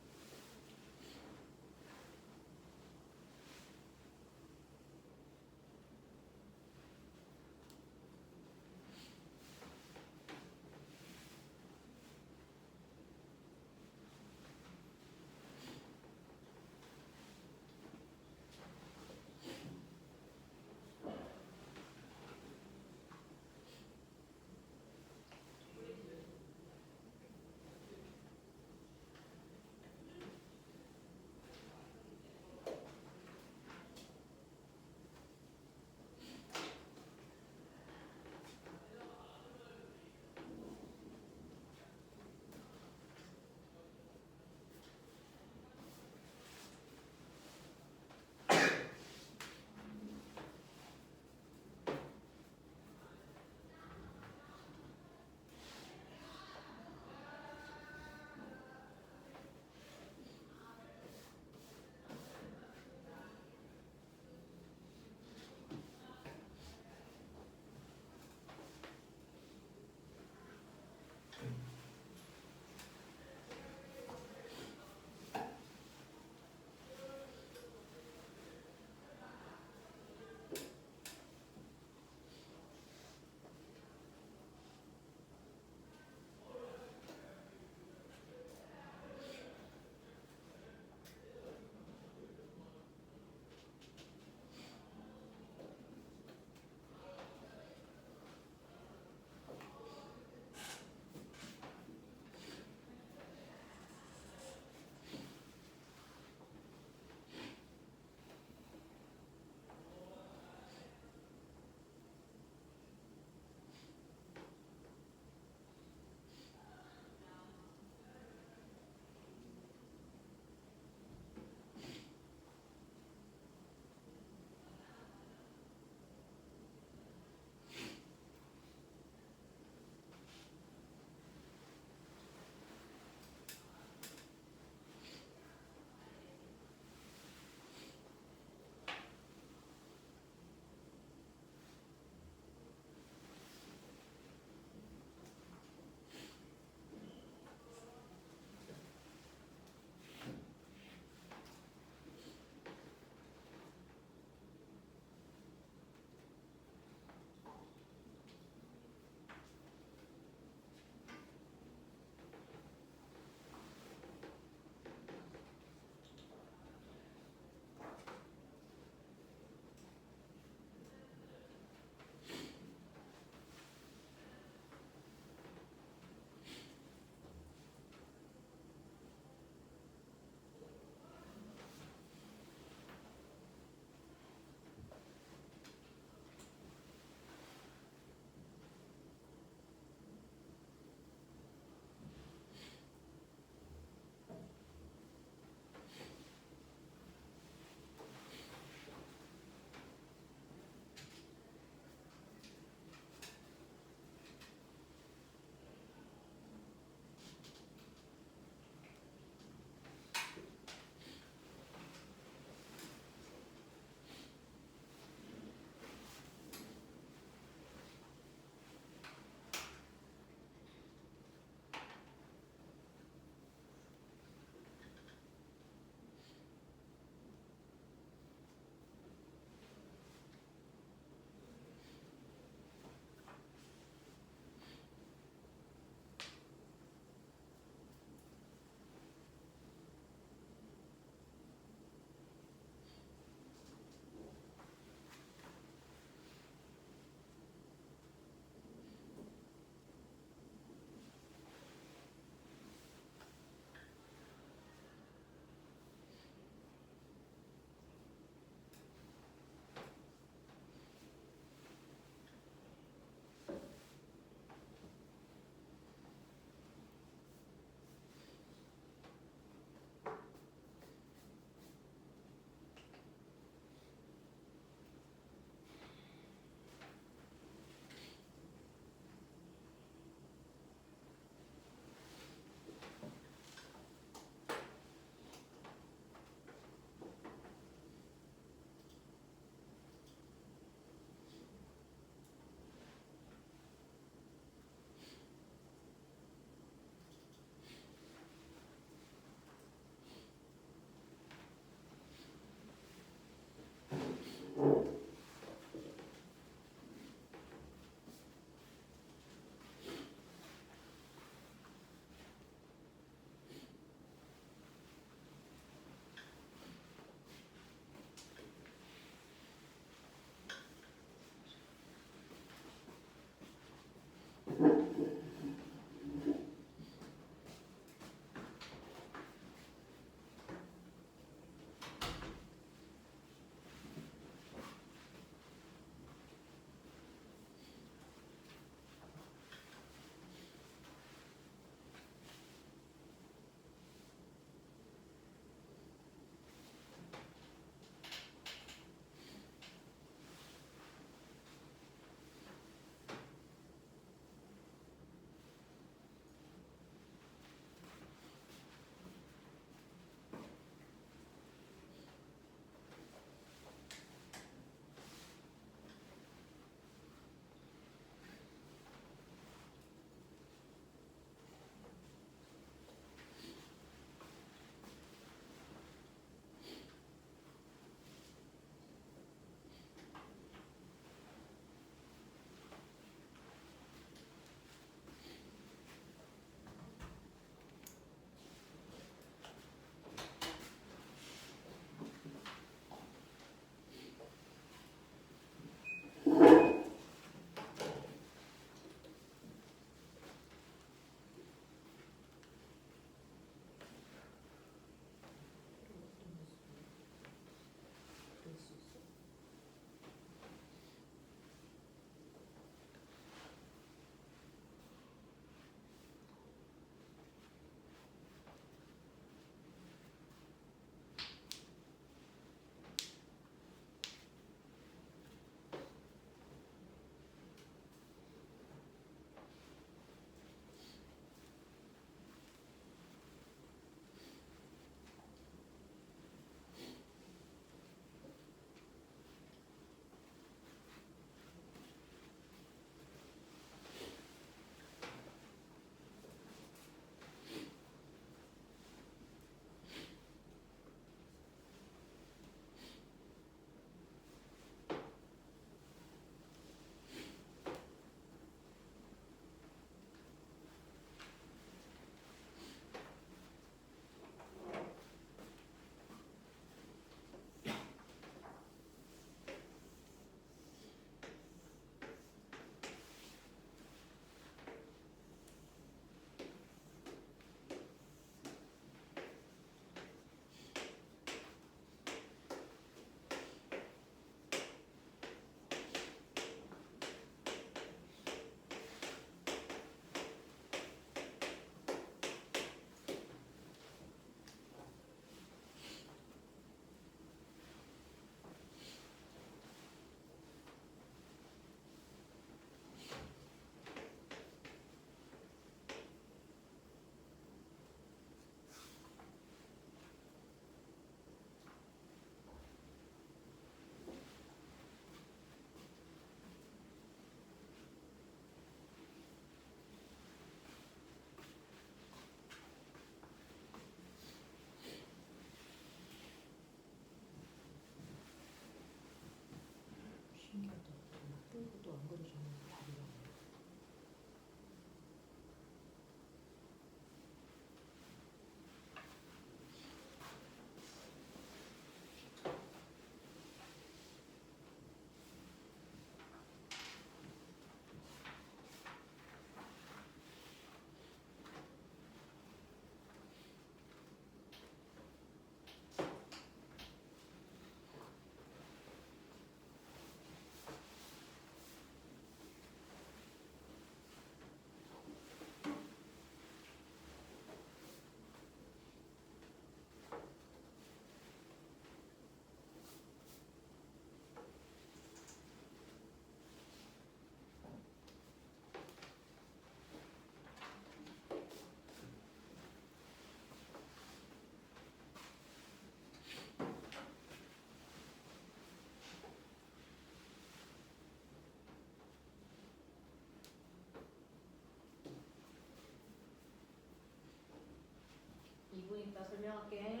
이따 설명할게.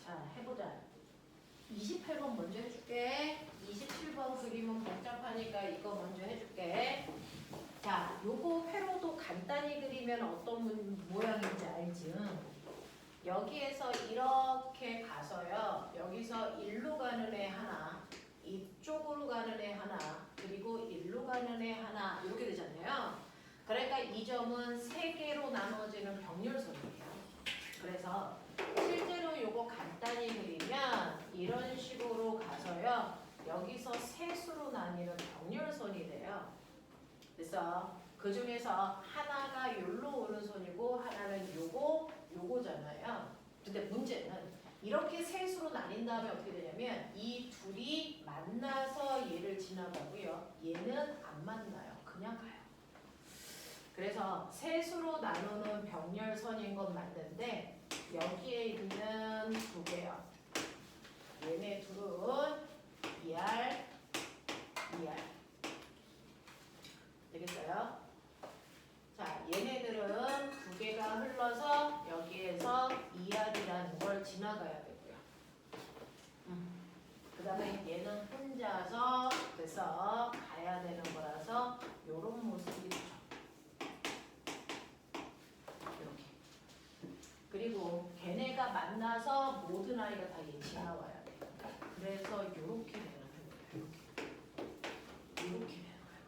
자, 해보자. 28번 먼저 해줄게. 27번 그림은 복잡하니까 이거 먼저 해줄게. 자, 요거 회로도 간단히 그리면 어떤 모양인지 알지? 여기에서 이렇게 가서요. 여기서 일로 가는 애 하나, 이쪽으로 가는 애 하나, 그리고 일로 가는 애 하나 이렇게 되잖아요. 그러니까 이 점은 세 개로 나눠지는 병렬선이에요. 그래서 실제로 요거 간단히 그리면 이런 식으로 가서요. 여기서 셋으로 나뉘는 병렬선이 돼요. 그래서 그 중에서 하나가 여기로 오는 선이고 하나는 요거잖아요. 근데 문제는 이렇게 셋으로 나뉜 다음에 어떻게 되냐면 이 둘이 만나서 얘를 지나가고요. 얘는 안 만나요. 그냥 가요. 그래서 셋으로 나누는 병렬선인 건 맞는데 여기에 있는 두 개요. 얘네 둘은 ER, ER. 되겠어요? 자, 얘네들은 두 개가 흘러서 여기에서 ER이라는 걸 지나가야 되고요. 그 다음에 얘는 혼자서 그래서 가야 되는 거라서 요런 모습이 되죠. 이렇게. 그리고 걔네가 만나서 모든 아이가 다 얘 지나와야 돼. 그래서 요렇게 되는 거예요. 이렇게 되는 거예요.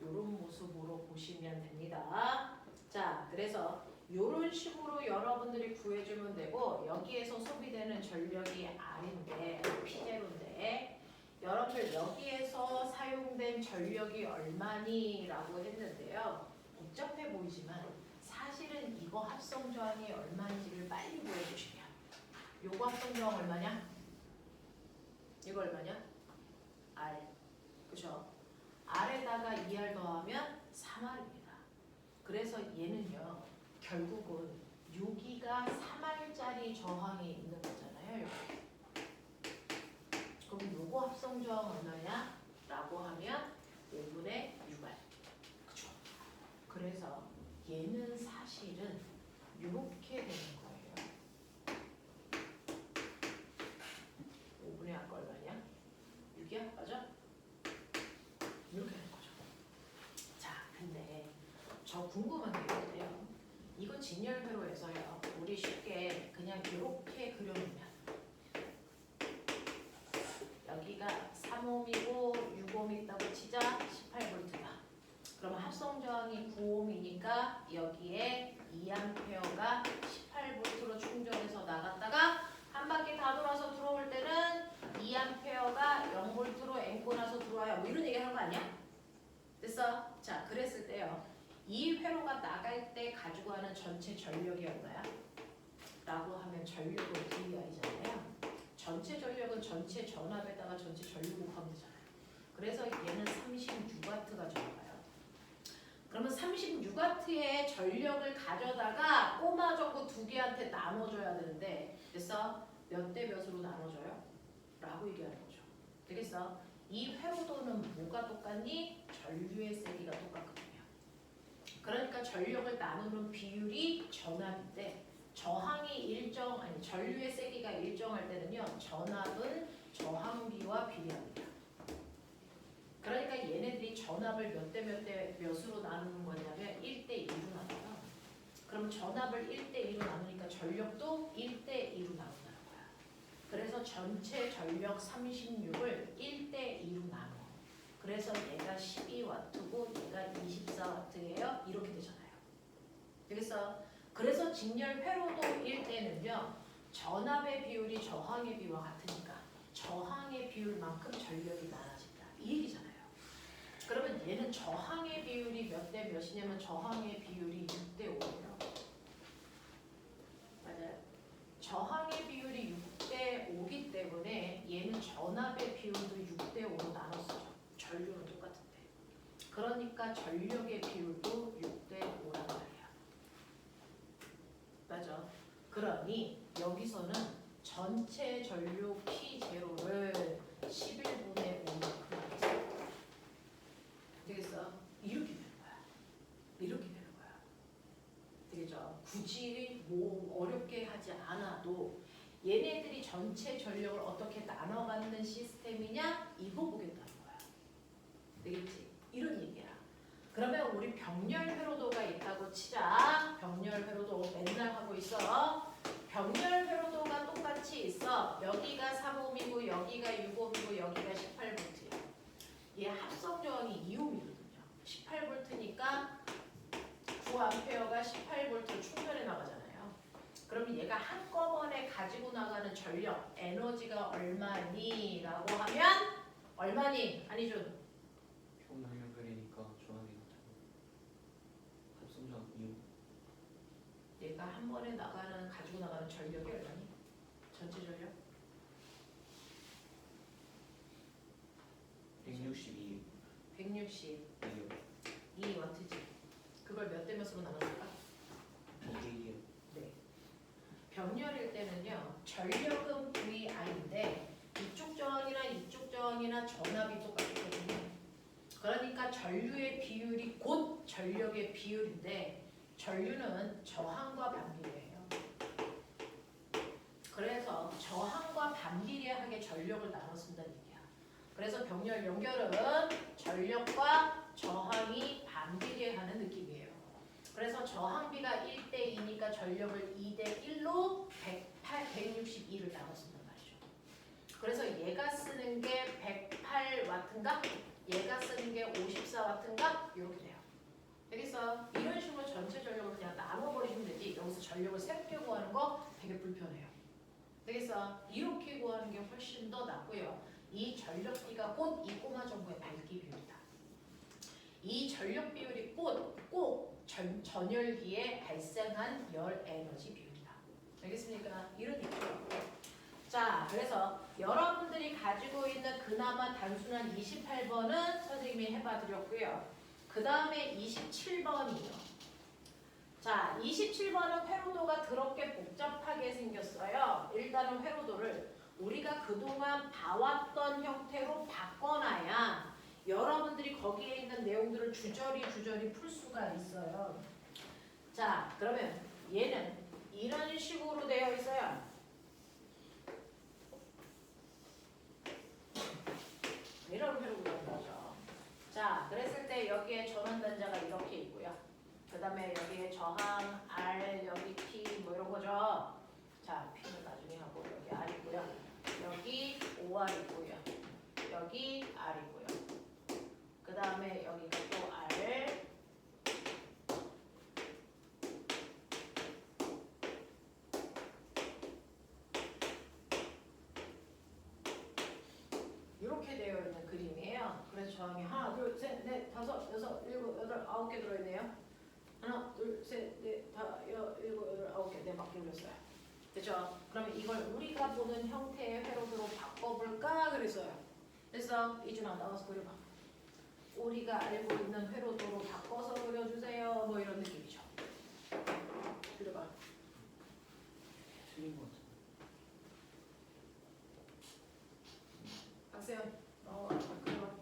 요런 모습으로 보시면 됩니다. 자, 그래서 요런 식으로 여러분들이 구해주면 되고 여기에서 소비되는 전력이 R인데 P제로인데 여러분들 여기에서 사용된 전력이 얼마니? 라고 했는데요. 복잡해 보이지만 사실은 이거 합성저항이 얼마인지를 빨리 보여주시면 요거 합성저항 얼마냐? 이거 얼마냐? R. 그죠? R에다가 2R 더하면 3R입니다. 그래서 얘는요. 결국은 여기가 3R짜리 저항이 있는 거잖아요. 여기. 그럼 요거 합성저항 얼마냐? 라고 하면 5분의 6R. 그죠? 그래서 얘는 사실은 이렇게 되는 거예요. 5분의 아까 얼마냐? 6이야? 맞아? 이렇게 되는 거죠. 자, 근데 저 궁금한 게 있는데요. 이거 진열회로에서요. 우리 쉽게 그냥 이렇게 그려놓으면 여기가 3옴이고 6옴 있다고 치자 18V다. 그러면 합성저항이 9옴이니까 여기에 2A가 18V로 충전해서 나갔다가 한 바퀴 다 돌아서 들어올 때는 2A가 0V로 앵고 나서 들어와요. 뭐 이런 얘기 하는 거 아니야? 됐어? 자, 그랬을 때요. 이 회로가 나갈 때 가지고 가는 전체 전력이 얼마야? 라고 하면 전력은 VI잖아요. 전체 전력은 전체 전압에다가 전체 전류 곱하면 되잖아요. 그래서 얘는 36W가 들어가요. 그러면 36W의 전력을 가져다가 꼬마 전구 두 개한테 나눠줘야 되는데 그래서 몇 대 몇으로 나눠줘요? 라고 얘기하는 거죠. 되겠어? 이 회로도는 뭐가 똑같니? 전류의 세기가 똑같거든요. 그러니까 전력을 나누는 비율이 전압인데 저항이 전류의 세기가 일정할 때는요. 전압은 저항비와 비례합니다. 그러니까 얘네들이 전압을 몇 대 몇 대 몇으로 나누는 거냐면 1대 2로 나눠요. 그럼 전압을 1대 2로 나누니까 전력도 1대 2로 나눈다는 거야. 그래서 전체 전력 36을 1대 2로 나눠. 그래서 얘가 12W고 얘가 24W예요. 이렇게 되잖아요. 되겠어? 그래서 직렬 회로도 1대는요. 전압의 비율이 저항의 비율과 같으니까 저항의 비율만큼 전력이 많아진다. 이 얘기잖아요. 그러면 얘는 저항의 비율이 몇 대 몇이냐면 저항의 비율이 6대 5예요. 맞아요. 저항의 비율이 6대 5기 때문에 얘는 전압의 비율도 6대 5로 나눴어요. 전류는 똑같은데. 그러니까 전력의 비율도 6대 5란 말이야. 맞아. 그러니 여기서는 전체 전류 P0를 11분의 5만큼 하겠어. 되겠어? 이렇게 되는 거야. 이렇게 되는 거야. 되겠죠? 굳이 뭐 어렵게 하지 않아도 얘네들이 전체 전력을 어떻게 나눠 갖는 시스템이냐? 이거 보겠다는 거야. 되겠지? 이런 얘기야. 그러면 우리 병렬 회로도가 있다고 치자. 병렬 회로도 맨날 하고 있어. 병렬 회로도가 똑같이 있어. 여기가 3옴이고 여기가 6옴이고 여기가 18V야. 얘 합성 저항이 2옴이거든요. 18V니까 9A가 18V 충전해 나가잖아요. 그럼 얘가 한꺼번에 가지고 나가는 전력, 에너지가 얼마니? 라고 하면 얼마니? 아니죠? 평면율이니까 조합이 같은 합성전 이유. 얘가 한 번에 가지고 나가는 전력이 얼마니? 전체 전력? 162. 162W지. 그걸 몇 대 몇으로 나눴을까? 2대1이요. 네. 병렬일 때는요. 전력은 VI인데 이쪽 저항이나 전압이 똑같거든요. 그러니까 전류의 비율이 곧 전력의 비율인데 전류는 저항과 반비례해요. 그래서 저항과 반비례하게 전력을 나눠 쓴다는 얘기야. 그래서 병렬 연결은 전력과 저항이 반비례하는 느낌이에요. 그래서 저항비가 1대2니까 전력을 2대1로 162를 나눠 쓴단 말이죠. 그래서 얘가 쓰는 게 108W인가? 얘가 쓰는 게 54W인가? 이렇게 돼요. 되겠어? 이런 식으로 전체 전력을 그냥 나눠버리시면 되지. 여기서 전력을 새롭게 구하는 거 되게 불편해요. 되겠어? 이렇게 구하는 게 훨씬 더 낫고요. 이 전력비가 곧 이 꼬마 전구의 밝기 비율이다. 이 전력 비율이 꼭 전열기에 발생한 열 에너지 비율이다. 알겠습니까? 이런 얘기죠. 자, 그래서 여러분들이 가지고 있는 그나마 단순한 28번은 선생님이 해봐드렸고요. 그 다음에 27번이요. 자, 27번은 회로도가 더럽게 복잡하게 생겼어요. 일단은 회로도를 우리가 그동안 봐왔던 형태로 바꿔놔야 여러분들이 거기에 있는 내용들을 주저리 풀 수가 있어요. 자, 그러면 얘는 이런 식으로 되어 있어요. 이런 회로도라는 거죠. 자, 그랬을 때 여기에 전원단자가 이렇게 있고요. 그 다음에 여기에 저항 R, 여기 P 뭐 이런 거죠. 자, P는 나중에 하고 여기 R 있고요. 여기 OR 있고요. 여기 R 있고요. 그 다음에 여기가 또 R. 이렇게 되어 있는 그림이에요. 그래서 저항이 하나, 둘, 셋, 넷, 다섯, 여섯, 일곱, 여덟, 9개 들어있네요. 하나, 둘, 셋, 넷, 다, 일곱, 여덟, 9개. 네, 바뀌고 있어요. 됐죠? 그러면 이걸 우리가 보는 형태의 회로도로 바꿔볼까 그랬어요. 됐어? 이준아 나와서 그려봐. 우리가 알고 있는 회로도로 바꿔서 그려주세요. 뭐 이런 느낌이죠. 그려봐. 틀린 것 같아. 박세현, 그려봐.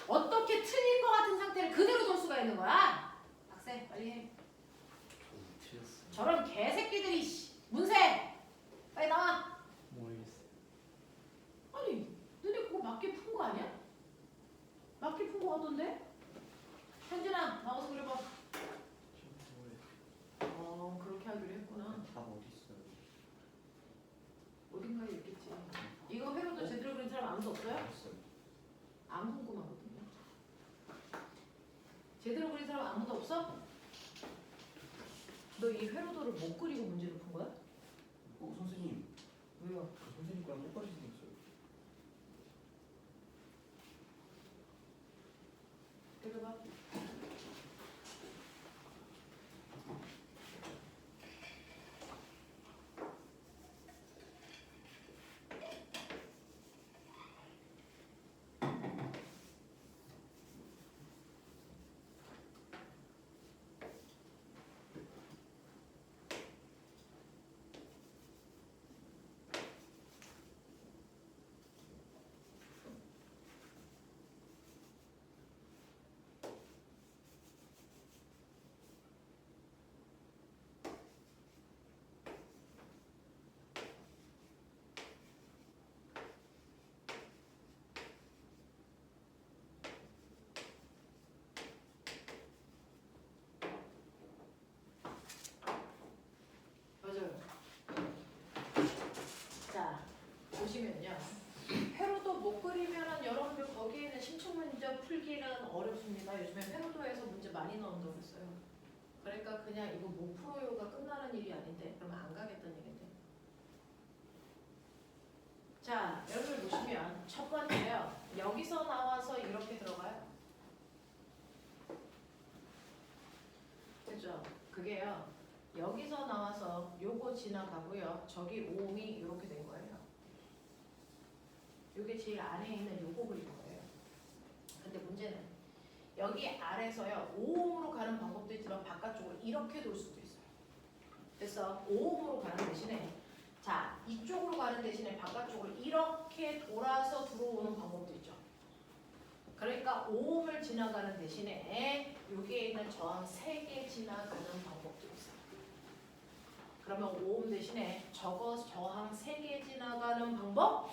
어떻게 틀린 것 같은 상태를 그대로 줄 수가 있는 거야? 박세, 빨리 해. 저는 틀렸어요. 저런 개새끼들이 문세! 빨리 나와! 모르겠어요. 아니, 너네 그거 맞게 푼 거 아니야? 맞게 푼 거 같던데? 현진아, 나와서 그려봐. 그렇게 하기로 했구나. 답 어디 있어요? 어딘가에 있겠지. 이거 회로도 제대로 그린 사람 아무도 없어요? 알았어요. 안 궁금하거든요. 제대로 그린 사람 아무도 없어? 너 이 회로도를 못 그리고 문제를 푼 거야? 선생님. 왜요? 선생님 거랑 똑같이 생겼어요. 그려봐. 맞아요. 자, 보시면요. 회로도 못 그리면은 여러분들 거기에 있는 심층 문제 풀기는 어렵습니다. 요즘에 회로도에서 문제 많이 나온다고 했어요. 그러니까 그냥 이거 못 풀어요가 끝나는 일이 아닌데 그러면 안 가겠다는 얘긴데. 자, 여러분들 보시면 첫 번째요. 여기서 나와서 이렇게 들어가요. 그죠? 그게요. 여기서 나와서 요거 지나가고요. 저기 오음이 이렇게 된 거예요. 요게 제일 안에 있는 요거 그린 거예요. 근데 문제는 여기 아래서요. 오음으로 가는 방법도 있지만 바깥쪽으로 이렇게 돌 수도 있어요. 그래서 오음으로 가는 대신에 자, 이쪽으로 가는 대신에 바깥쪽으로 이렇게 돌아서 들어오는 방법도 있죠. 그러니까 오음을 지나가는 대신에 여기에 있는 저항 3개 지나가는 방법도 있어요. 그러면 오음 대신에 저거 저항 3개 지나가는 방법?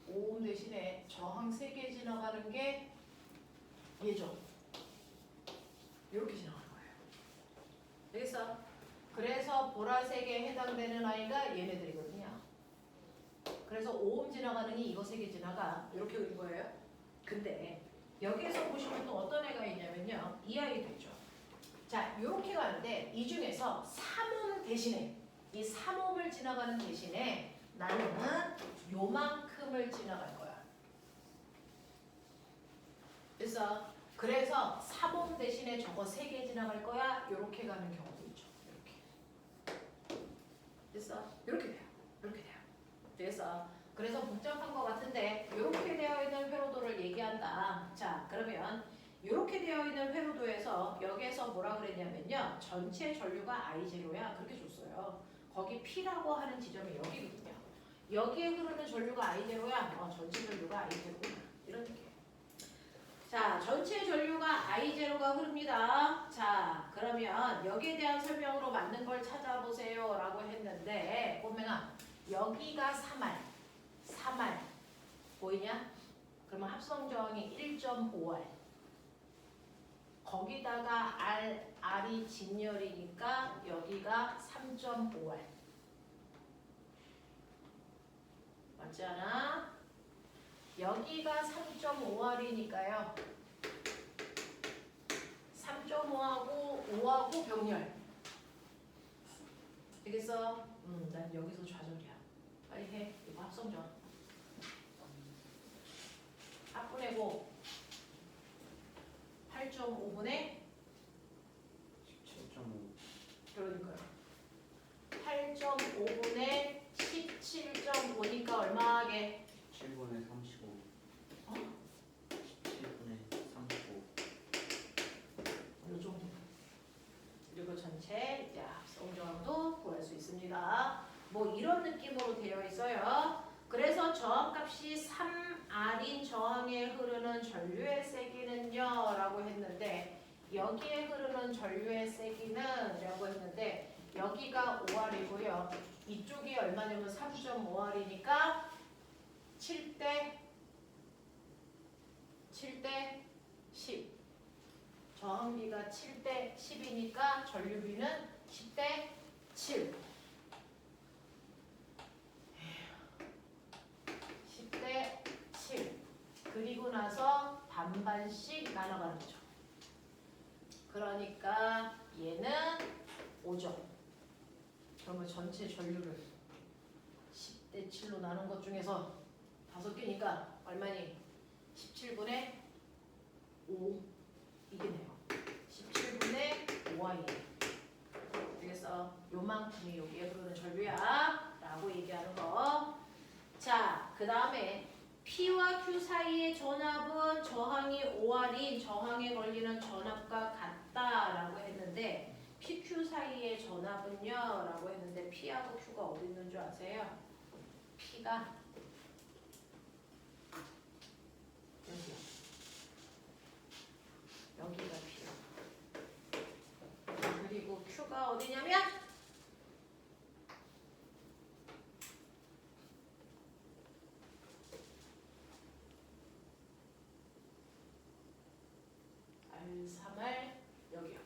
오음 대신에 저항 3개 지나가는 게 얘죠. 이렇게 지나가는 거예요. 알겠어? 그래서 보라색에 해당되는 아이가 얘네들이거든요. 그래서 오음 지나가는 이 이거 3개 지나가 이렇게 그린 거예요. 근데 여기에서 보시면 또 어떤 애가 있냐면요. 이 아이도 있죠. 자, 이렇게 가는데 이 중에서 3옴 대신에 이 3옴을 지나가는 대신에 나는 요만큼을 지나갈 거야. 그래서 3옴 대신에 저거 3개 지나갈 거야. 이렇게 가는 경우도 있죠. 이렇게. 됐어? 이렇게 돼요. 이렇게 돼요. 그래서 복잡한 것 같은데 이렇게 되어 있는 회로도를 얘기한다. 자, 그러면 이렇게 되어 있는 회로도에서 여기에서 뭐라 그랬냐면요. 전체 전류가 I0야. 그렇게 줬어요. 거기 P라고 하는 지점이 여기거든요. 여기에 흐르는 전류가 I0야. 전체 전류가 I0구나. 이런 느낌. 자, 전체 전류가 I0가 흐릅니다. 자, 그러면 여기에 대한 설명으로 맞는 걸 찾아보세요 라고 했는데 꼬맹아, 여기가 3R 보이냐? 그러면 합성 저항이 1.5R 거기다가 R이 진열이니까 여기가 3.5R 맞지 않아? 여기가 3.5R이니까요. 3.5하고 5하고 병렬. 되겠어? 난 여기서 좌절이야. 빨리 해. 이거 합성전. 합분의 5. 8.5분의 17.5. 그러니까요. 8.5분의 17.5니까 얼마 하게? 이런 느낌으로 되어 있어요. 그래서 저항값이 3R인 저항에 흐르는 전류의 세기는요 라고 했는데 여기에 흐르는 전류의 세기는 라고 했는데 여기가 5R이고요. 이쪽이 얼마냐면 3.5R이니까 7대 10. 저항비가 7대 10이니까 전류비는 10대 7. 10대 7. 그리고 나서 반반씩 나눠가는 거죠. 그러니까 얘는 5죠. 그러면 전체 전류를 10대 7로 나눈 것 중에서 5개니까 얼마니? 17분의 5 이게네요. 17분의 5I예요. 그래서 요만큼이 여기에 흐르는 전류야 라고 얘기하는 거. 자, 그 다음에 P와 Q 사이의 전압은 저항이 5R인 저항에 걸리는 전압과 같다라고 했는데 PQ 사이의 전압은요 라고 했는데 P하고 Q가 어디 있는 줄 아세요? P가 여기요. 여기가 P. 그리고 Q가 어디냐면 R3R 여기요.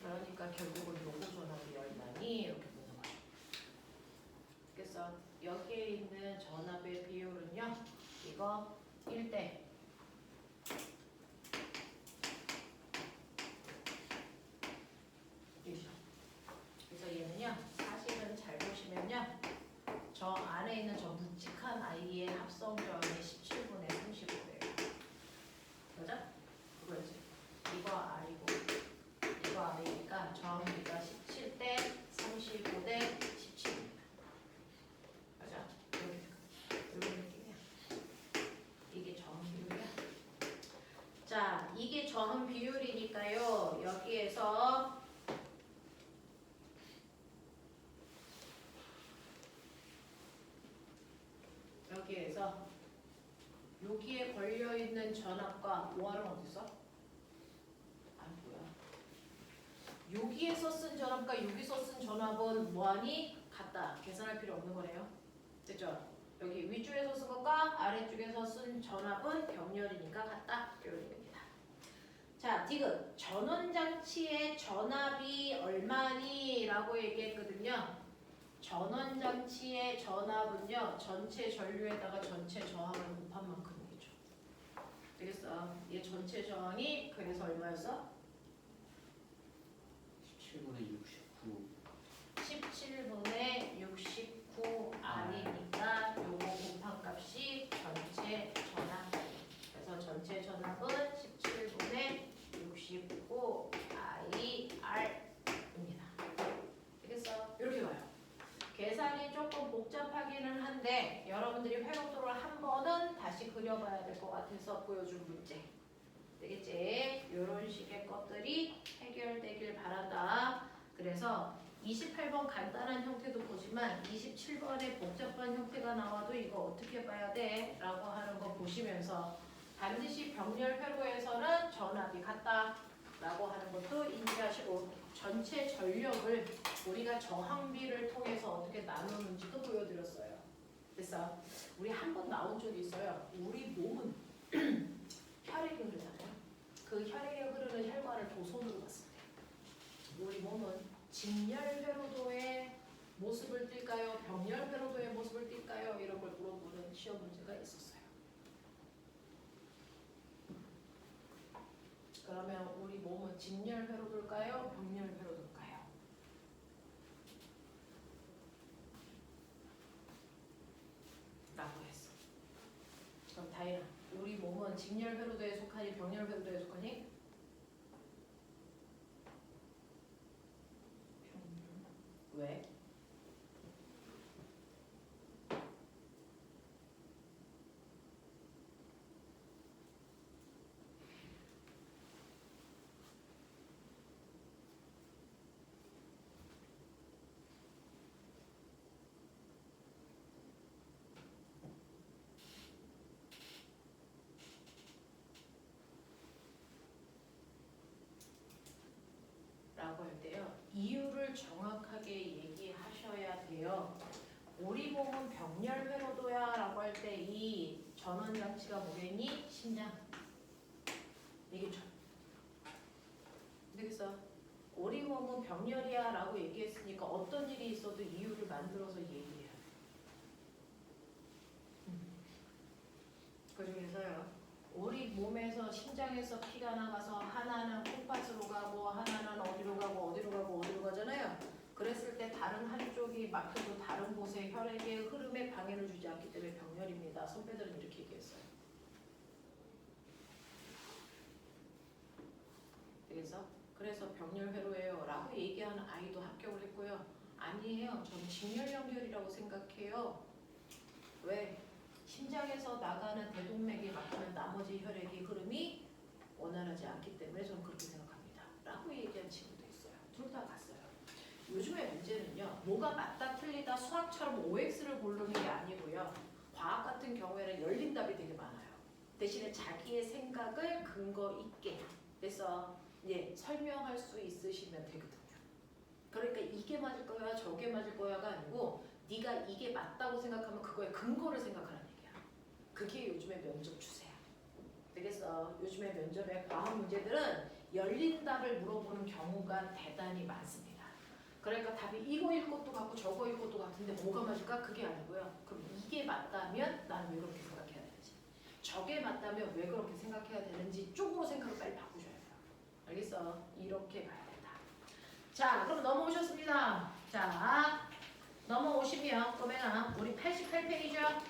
그러니까 결국은 요거 전압이 얼마니? 이렇게 묻는 거예요. 그래서 여기에 있는 전압의 비율은요. 이거 1대 1이죠. 그래서 얘는요. 사실은 잘 보시면요. 저 안에 있는 저 묵직한 아이의 합성 저항이 17분의 35예요. 그죠? 그거지. 이거 R이고 이거 R이니까 저항비가 17대 35대 17입니다. 그죠? 이런 느낌이야. 이게 저항 비율이야. 자, 이게 저항 비율이니까요. 여기에서 여기에 걸려있는 전압과 5R은 어디서? 아 뭐야. 여기에서 쓴 전압과 여기서 쓴 전압은 뭐하니? 같다. 계산할 필요 없는 거네요. 됐죠? 여기 위쪽에서 쓴 것과 아래쪽에서 쓴 전압은 병렬이니까 같다. 이런 얘기입니다. 자, 디귿. 전원장치의 전압이 얼마니? 라고 얘기했거든요. 전원장치의 전압은요. 전체 전류에다가 전체 저항을 곱한 만큼이죠. 되겠어? 얘 전체 저항이 그래서 얼마였어? 17분의 69. 17분의 69R이니까 요거 곱한 값이 전체 전압. 그래서 전체 전압은 17분의 69IR입니다. 되겠어? 이렇게 가요. 계산이 조금 복잡하기는 한데 여러분들이 회로도를 한 번은 다시 그려봐야 될 것 같아서 보여준 문제. 되겠지? 이런 식의 것들이 해결되길 바란다. 그래서 28번 간단한 형태도 보지만 27번의 복잡한 형태가 나와도 이거 어떻게 봐야 돼? 라고 하는 거 보시면서 반드시 병렬 회로에서는 전압이 같다 라고 하는 것도 인지하시고 전체 전력을 우리가 저항비를 통해서 어떻게 나누는지도 보여드렸어요. 그래서 우리 한 번 나온 적이 있어요. 우리 몸은 혈액이 흐르잖아요. 그 혈액에 흐르는 혈관을 도손으로 봤을 때 우리 몸은 직렬 회로도의 모습을 띌까요? 병렬 회로도의 모습을 띌까요? 이런 걸 물어보는 시험 문제가 있었어요. 그러면 우리 몸은 직렬 회로도일까요? 병렬 회로도일까요? 라고 했어. 그럼 다이나, 우리 몸은 직렬 회로도에 속하니 병렬 회로도에 속하니? 왜? 병렬회로도야 라고 할 때 이 전원장치가 뭐겠니? 심장. 이게 그래서 우리 몸은 병렬이야 라고 얘기했으니까 어떤 일이 있어도 이유를 만들어서 얘기해야 돼. 그중에서요. 우리 몸에서 심장에서 피가 나가서 하나는 콩팥으로 가고 하나는 어디로 가고 어디로 가고 어디로 가잖아요. 그랬을 때 다른 한쪽이 막혀도 다른 곳에 혈액의 흐름에 방해를 주지 않기 때문에 병렬입니다. 선배들은 이렇게 얘기했어요. 그래서 병렬회로예요 라고 얘기하는 아이도 합격을 했고요. 아니에요. 저는 직렬연결이라고 생각해요. 왜? 심장에서 나가는 대동맥이 막히면 나머지 혈액의 흐름이 원활하지 않기 때문에 저는 그렇게 생각합니다. 라고 얘기한 친구도 있어요. 둘 다 갔어요. 요즘의 문제는요. 뭐가 맞다 틀리다 수학처럼 OX를 고르는 게 아니고요. 과학 같은 경우에는 열린 답이 되게 많아요. 대신에 자기의 생각을 근거 있게 그래서 설명할 수 있으시면 되거든요. 그러니까 이게 맞을 거야 저게 맞을 거야가 아니고 네가 이게 맞다고 생각하면 그거에 근거를 생각하는 얘기야. 그게 요즘의 면접 추세야. 그래서 요즘의 면접의 과학 문제들은 열린 답을 물어보는 경우가 대단히 많습니다. 그러니까 답이 이거일 것도 같고 저거일 것도 같은데 뭐가 맞을까? 그게 아니고요. 그럼 이게 맞다면 나는 왜 그렇게 생각해야 되는지, 저게 맞다면 왜 그렇게 생각해야 되는지 쪽으로 생각을 빨리 바꾸셔야 돼요. 알겠어? 이렇게 가야 된다. 자, 그럼 넘어오셨습니다. 자, 넘어오시면 그러면 우리 88페이지요.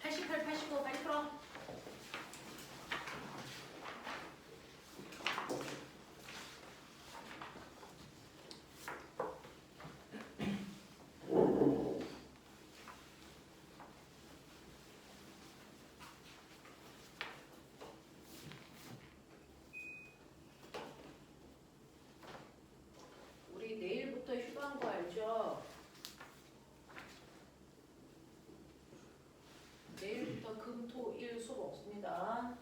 88, 89 빨리 풀어. 우리 내일부터 휴가한 거 알죠? 내일부터 금, 토, 일 수업 없습니다.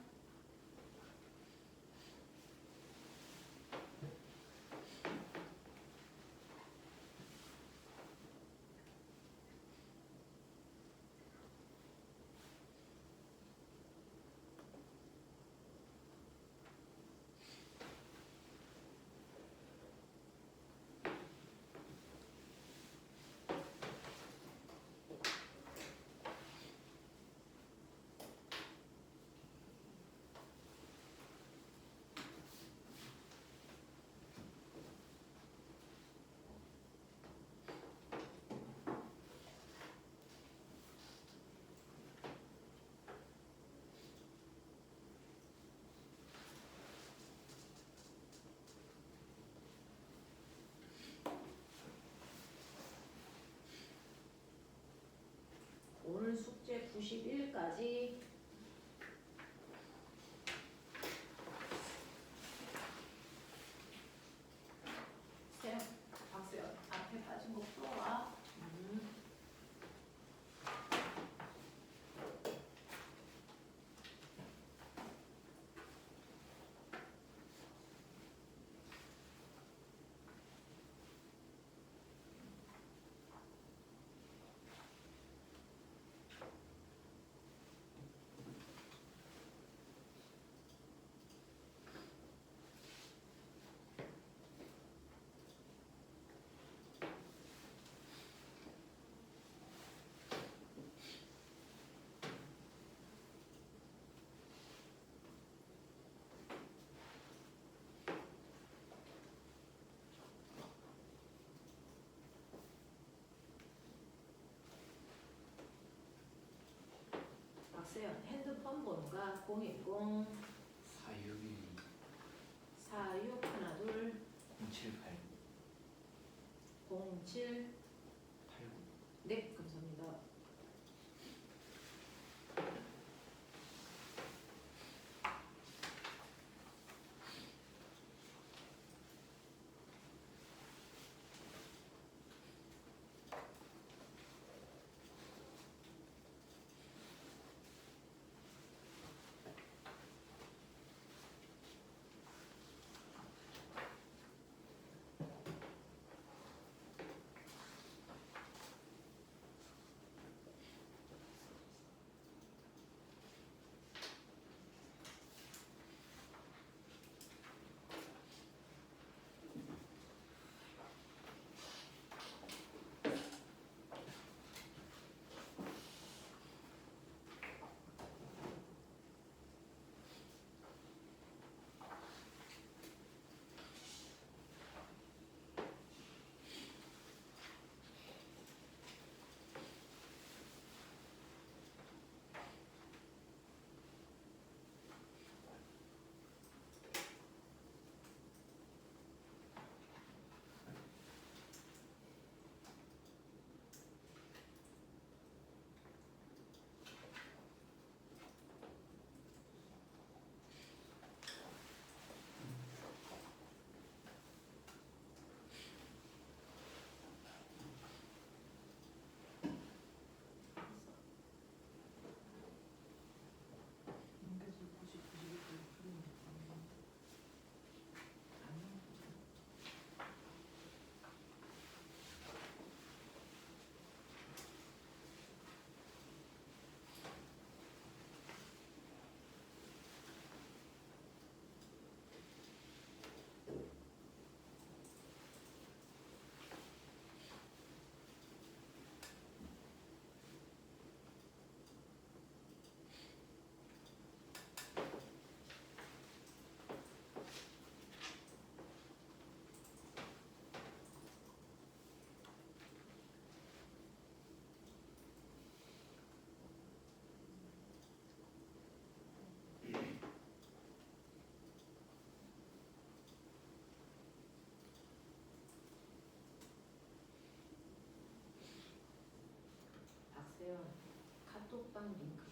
오늘 숙제 91까지 세요. 박세요. 앞에 빠진 거 풀어와. 박세현 핸드폰 번호가 010 462 46 하나 둘 078 07 89. 네, 감사합니다. 카톡방 링크